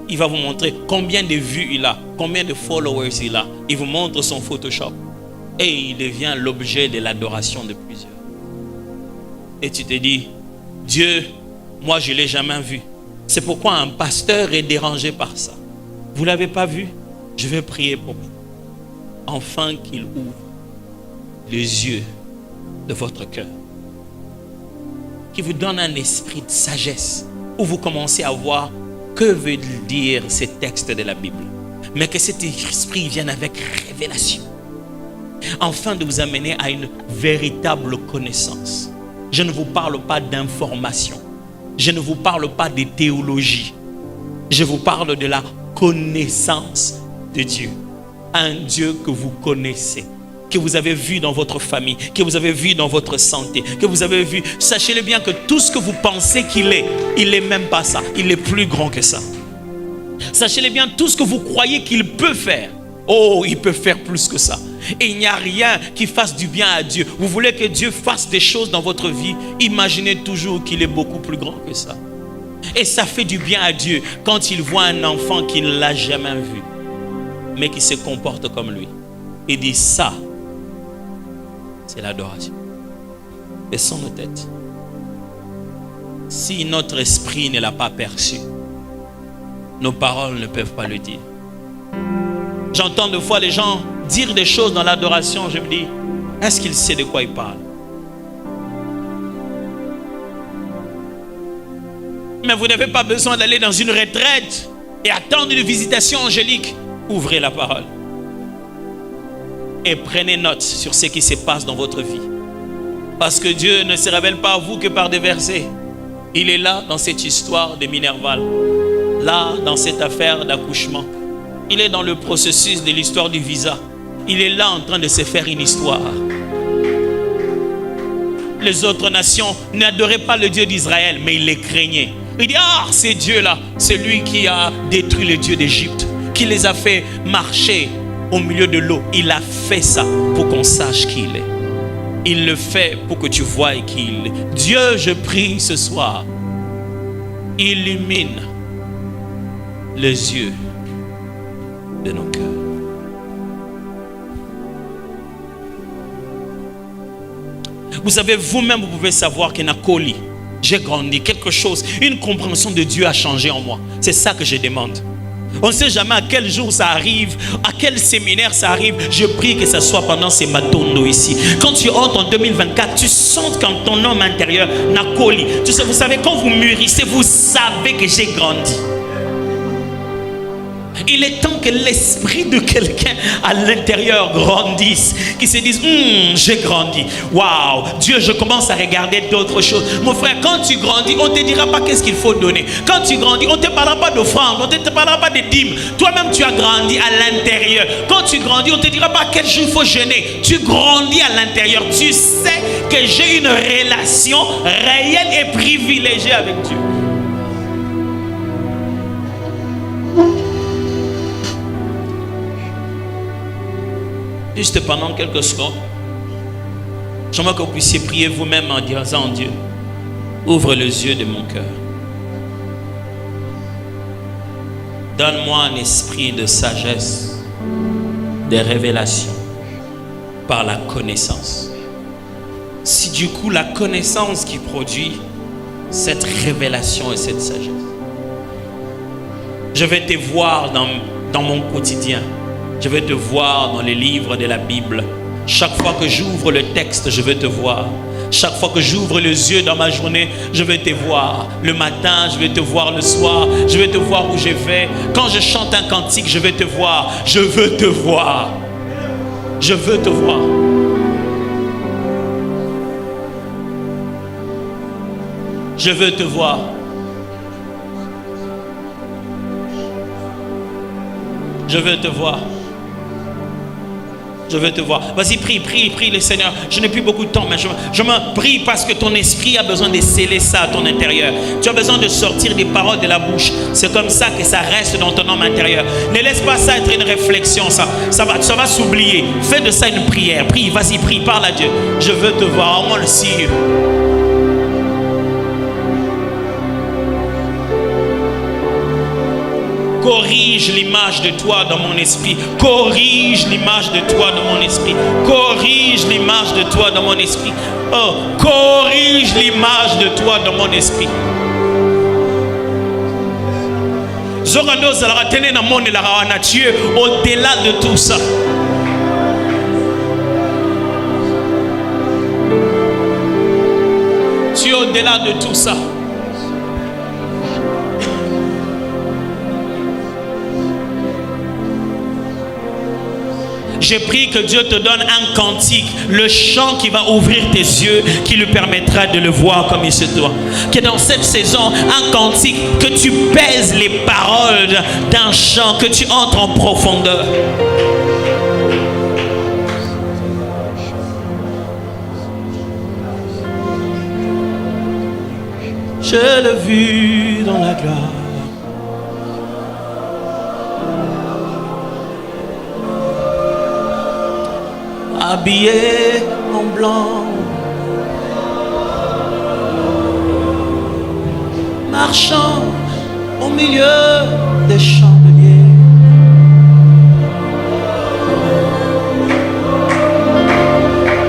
Il va vous montrer combien de vues il a, combien de followers il a. Il vous montre son Photoshop. Et il devient l'objet de l'adoration de plusieurs. Et tu te dis, Dieu, moi je ne l'ai jamais vu. C'est pourquoi un pasteur est dérangé par ça. Vous ne l'avez pas vu? Je vais prier pour vous. Enfin qu'il ouvre les yeux de votre cœur. Qu'il vous donne un esprit de sagesse. Où vous commencez à voir que veut dire ces textes de la Bible. Mais que cet esprit vienne avec révélation. Afin de vous amener à une véritable connaissance. Je ne vous parle pas d'information. Je ne vous parle pas de théologie. Je vous parle de la connaissance de Dieu. Un Dieu que vous connaissez, que vous avez vu dans votre famille, que vous avez vu dans votre santé, que vous avez vu. Sachez-le bien que tout ce que vous pensez qu'il est, il n'est même pas ça. Il est plus grand que ça. Sachez-le bien, tout ce que vous croyez qu'il peut faire, oh, il peut faire plus que ça. Et il n'y a rien qui fasse du bien à Dieu. Vous voulez que Dieu fasse des choses dans votre vie, imaginez toujours qu'il est beaucoup plus grand que ça. Et ça fait du bien à Dieu quand il voit un enfant qui ne l'a jamais vu, mais qui se comporte comme lui. Il dit ça, c'est l'adoration. Baissons nos têtes. Si notre esprit ne l'a pas perçu, nos paroles ne peuvent pas le dire. J'entends des fois les gens dire des choses dans l'adoration. Je me dis, est-ce qu'il sait de quoi il parle? Mais vous n'avez pas besoin d'aller dans une retraite et attendre une visitation angélique. Ouvrez la parole et prenez note sur ce qui se passe dans votre vie. Parce que Dieu ne se révèle pas à vous que par des versets. Il est là dans cette histoire de Minerval, là dans cette affaire d'accouchement. Il est dans le processus de l'histoire du visa. Il est là en train de se faire une histoire. Les autres nations n'adoraient pas le Dieu d'Israël, mais ils les craignaient. Il dit, ah, c'est Dieu-là, c'est lui qui a détruit les dieux d'Égypte, qui les a fait marcher au milieu de l'eau. Il a fait ça pour qu'on sache qui il est. Il le fait pour que tu voies qui il est. Dieu, je prie ce soir, illumine les yeux de nos cœurs. Vous savez, vous-même, vous pouvez savoir qu'il y a Nakoli. J'ai grandi, quelque chose, une compréhension de Dieu a changé en moi. C'est ça que je demande. On ne sait jamais à quel jour ça arrive, à quel séminaire ça arrive. Je prie que ce soit pendant ces matondo ici. Quand tu entres en 2024, tu sens quand ton homme intérieur Nakoli. Tu sais, vous savez, quand vous mûrissez, vous savez que j'ai grandi. Il est temps que l'esprit de quelqu'un à l'intérieur grandisse, qui se dise, j'ai grandi. Waouh, Dieu, je commence à regarder d'autres choses. Mon frère, quand tu grandis, on ne te dira pas qu'est-ce qu'il faut donner. Quand tu grandis, on ne te parlera pas d'offrande, on ne te parlera pas de dîmes. Toi-même, tu as grandi à l'intérieur. Quand tu grandis, on ne te dira pas quel jour il faut jeûner. Tu grandis à l'intérieur. Tu sais que j'ai une relation réelle et privilégiée avec Dieu. Juste pendant quelques secondes, j'aimerais que vous puissiez prier vous-même en disant, Dieu, ouvre les yeux de mon cœur. Donne-moi un esprit de sagesse, de révélation, par la connaissance. Si du coup la connaissance qui produit cette révélation et cette sagesse, je vais te voir dans mon quotidien. Je vais te voir dans les livres de la Bible. Chaque fois que j'ouvre le texte, je vais te voir. Chaque fois que j'ouvre les yeux dans ma journée, je vais te voir. Le matin, je vais te voir le soir. Je vais te voir où je vais. Quand je chante un cantique, je vais te voir. Je veux te voir. Je veux te voir. Je veux te voir. Je veux te voir. Je veux te voir. Vas-y, prie le Seigneur. Je n'ai plus beaucoup de temps, mais je me prie parce que ton esprit a besoin de sceller ça à ton intérieur. Tu as besoin de sortir des paroles de la bouche. C'est comme ça que ça reste dans ton homme intérieur. Ne laisse pas ça être une réflexion. Ça va s'oublier. Fais de ça une prière. Prie, vas-y, prie, parle à Dieu. Je veux te voir. On le signe. Corrige l'image de toi dans mon esprit. Corrige l'image de toi dans mon esprit. Corrige l'image de toi dans mon esprit. Oh, corrige l'image de toi dans mon esprit. Zorando zalara tene na monde la rawana. Tu es au-delà de tout ça. Tu es au-delà de tout ça. Je prie que Dieu te donne un cantique, le chant qui va ouvrir tes yeux, qui lui permettra de le voir comme il se doit. Que dans cette saison, un cantique, que tu pèses les paroles d'un chant, que tu entres en profondeur. Je l'ai vu dans la gloire. Habillé en blanc, marchant au milieu des chandeliers.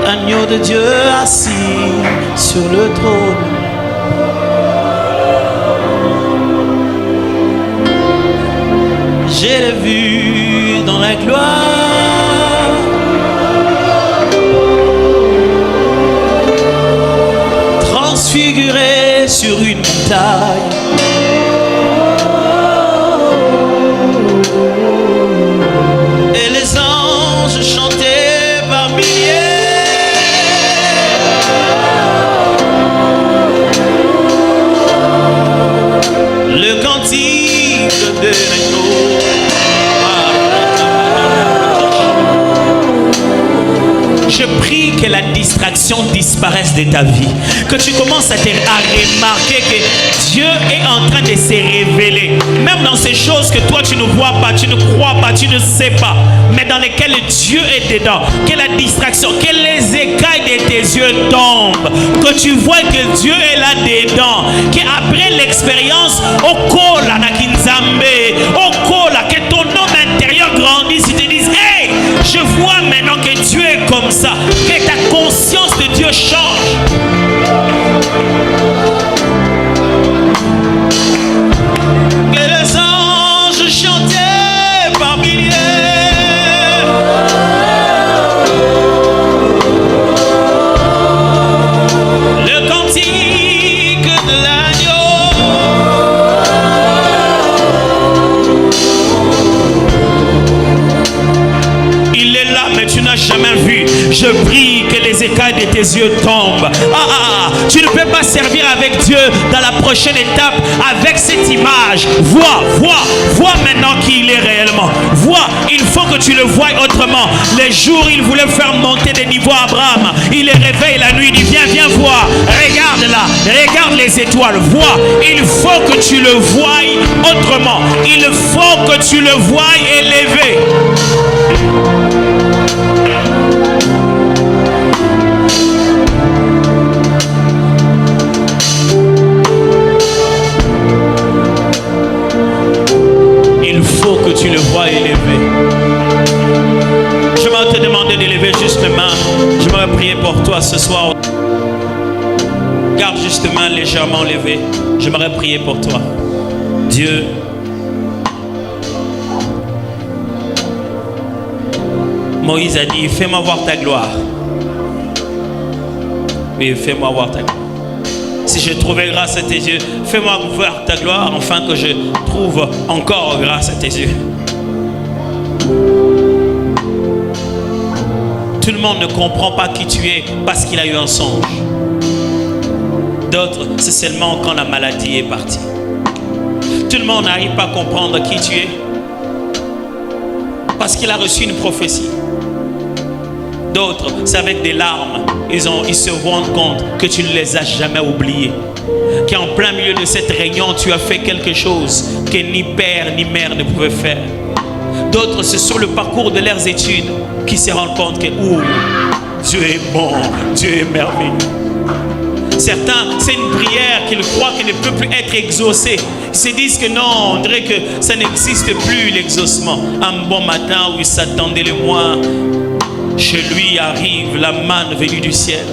Agneau de Dieu assis sur le trône. Je l'ai vu dans et gloire. Transfiguré sur une montagne. Et les anges chantaient par milliers. Le cantique de l'agneau. Je prie que la distraction disparaisse de ta vie. Que tu commences à remarquer que Dieu est en train de se révéler. Même dans ces choses que toi tu ne vois pas, tu ne crois pas, tu ne sais pas. Mais dans lesquelles Dieu est dedans. Que la distraction, que les écailles de tes yeux tombent. Que tu vois que Dieu est là dedans. Qu'après l'expérience, au kola na kinzambe, au kola, que ton homme intérieur grandisse. Tu te dises, hey, je vois maintenant que Dieu est comme ça. Que ta conscience de Dieu change. Que les anges chantaient par milliers. Le cantique de l'agneau. Il est là, mais tu n'as jamais vu. Je prie que les écailles de tes yeux tombent. Tu ne peux pas servir avec Dieu dans la prochaine étape avec cette image. Vois maintenant qui il est réellement. Vois, il faut que tu le voies autrement. Les jours, il voulait faire monter des niveaux à Abraham. Il les réveille la nuit, il dit viens voir. Regarde là, regarde les étoiles. Vois, il faut que tu le voies autrement. Il faut que tu le voies élevé. Il faut que tu le vois élevé. Je vais te demander d'élever juste les mains. Je vais prier pour toi ce soir. Garde juste les mains légèrement levées. J'aimerais prier pour toi. Dieu, Moïse a dit, fais-moi voir ta gloire. Oui, fais-moi voir ta gloire. Si je trouvais grâce à tes yeux, fais-moi voir ta gloire, afin que je trouve encore grâce à tes yeux. Tout le monde ne comprend pas qui tu es parce qu'il a eu un songe. D'autres, c'est seulement quand la maladie est partie. Tout le monde n'arrive pas à comprendre qui tu es parce qu'il a reçu une prophétie. D'autres, c'est avec des larmes, ils se rendent compte que tu ne les as jamais oubliés. Qu'en plein milieu de cette réunion, tu as fait quelque chose que ni père ni mère ne pouvaient faire. D'autres, c'est sur le parcours de leurs études qui se rendent compte que Dieu est bon, Dieu est merveilleux. Certains, c'est une prière qu'ils croient qu'elle ne peut plus être exaucée. Ils se disent que non, on dirait que ça n'existe plus l'exaucement. Un bon matin où ils s'attendaient le mois, chez lui arrive la manne venue du ciel.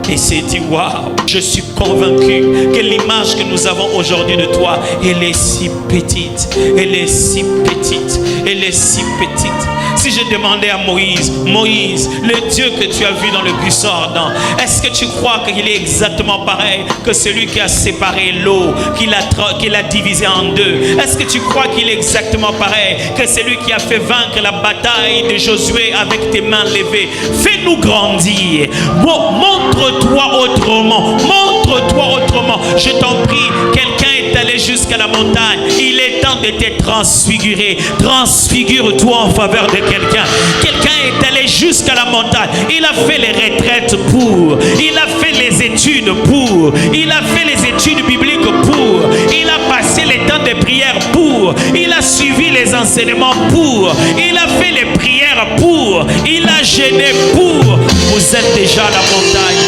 Et s'est dit, waouh, je suis convaincu que l'image que nous avons aujourd'hui de toi, elle est si petite, elle est si petite, elle est si petite. Si je demandais à Moïse, Moïse, le Dieu que tu as vu dans le buisson ardent, est-ce que tu crois qu'il est exactement pareil que celui qui a séparé l'eau, qui l'a divisé en deux? Est-ce que tu crois qu'il est exactement pareil que celui qui a fait vaincre la bataille de Josué avec tes mains levées? Fais-nous grandir. Montre-toi autrement. Montre-toi autrement. Je t'en prie, quelqu'un est allé jusqu'à la montagne. Il est temps de te transfigurer. Transfigure-toi en faveur de quelqu'un. Quelqu'un est allé jusqu'à la montagne. Il a fait les retraites pour. Il a fait les études pour. Il a fait les études bibliques pour. Il a passé les temps de prière pour. Il a suivi les enseignements pour. Il a fait les prières pour. Il a jeûné pour. Vous êtes déjà à la montagne.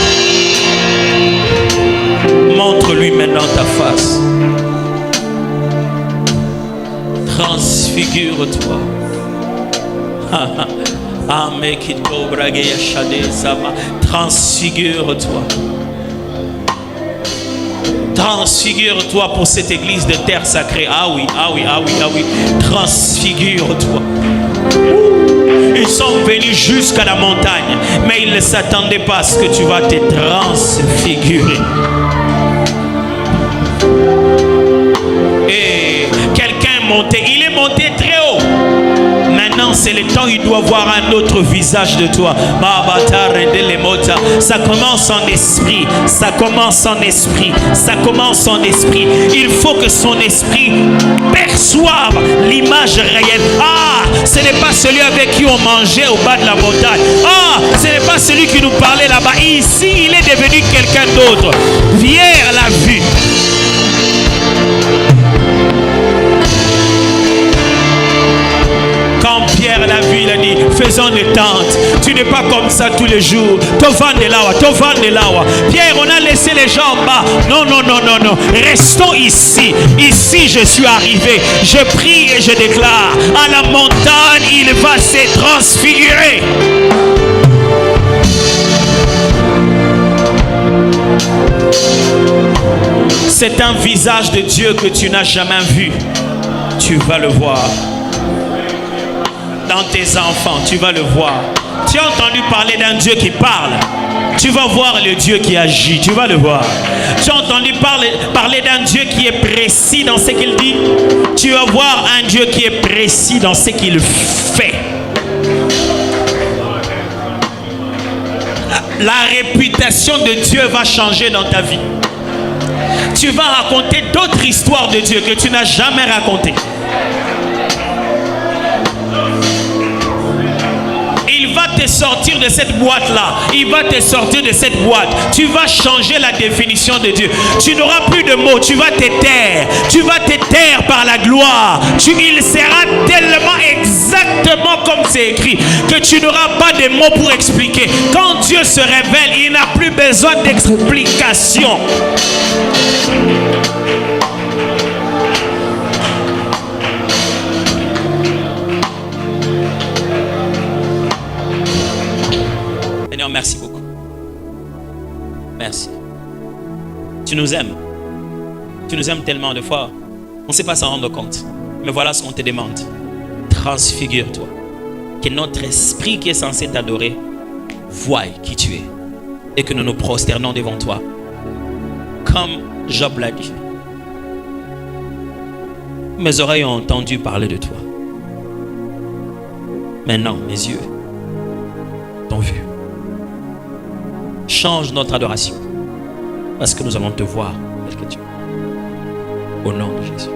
Montre-lui maintenant ta face. Transfigure-toi. Transfigure-toi. Transfigure-toi pour cette église de terre sacrée. Ah oui, ah oui, ah oui, ah oui. Transfigure-toi. sont venus jusqu'à la montagne, mais ils ne s'attendaient pas à ce que tu vas te transfigurer. Et quelqu'un est monté, il est monté très haut. Maintenant, c'est le temps, il doit voir un autre visage de toi. Ça commence en esprit. Ça commence en esprit. Ça commence en esprit. Il faut que son esprit perçoive l'image réelle. Ah, ce n'est pas celui avec qui on mangeait au bas de la montagne. Ah, ce n'est pas celui qui nous parlait là-bas. Ici, il est devenu quelqu'un d'autre. Pierre l'a vu. Quand Pierre l'a vu, il a dit, faisons des tentes. Tu n'es pas comme ça tous les jours. Pierre, on a laissé les gens en bas. Non. Restons ici. Ici, je suis arrivé. Je prie et je déclare, à la montagne, il va se transfigurer. C'est un visage de Dieu que tu n'as jamais vu. Tu vas le voir. Dans tes enfants, tu vas le voir. Tu as entendu parler d'un Dieu qui parle. Tu vas voir le Dieu qui agit. Tu vas le voir. Tu as entendu parler d'un Dieu qui est précis dans ce qu'il dit. Tu vas voir un Dieu qui est précis dans ce qu'il fait. La réputation de Dieu va changer dans ta vie. Tu vas raconter d'autres histoires de Dieu que tu n'as jamais racontées. Il va te sortir de cette boîte-là. Il va te sortir de cette boîte. Tu vas changer la définition de Dieu. Tu n'auras plus de mots. Tu vas te taire. Tu vas te taire par la gloire. Il sera tellement exactement comme c'est écrit que tu n'auras pas de mots pour expliquer. Quand Dieu se révèle, il n'a plus besoin d'explication. Seigneur, merci beaucoup. Merci. Tu nous aimes. Tu nous aimes tellement de fois. On ne sait pas s'en rendre compte. Mais voilà ce qu'on te demande. Transfigure-toi. Que notre esprit qui est censé t'adorer voie qui tu es. Et que nous nous prosternons devant toi. Comme Job l'a dit. Mes oreilles ont entendu parler de toi. Maintenant, mes yeux t'ont vu. Change notre adoration. Parce que nous allons te voir tel que tu es. Au nom de Jésus.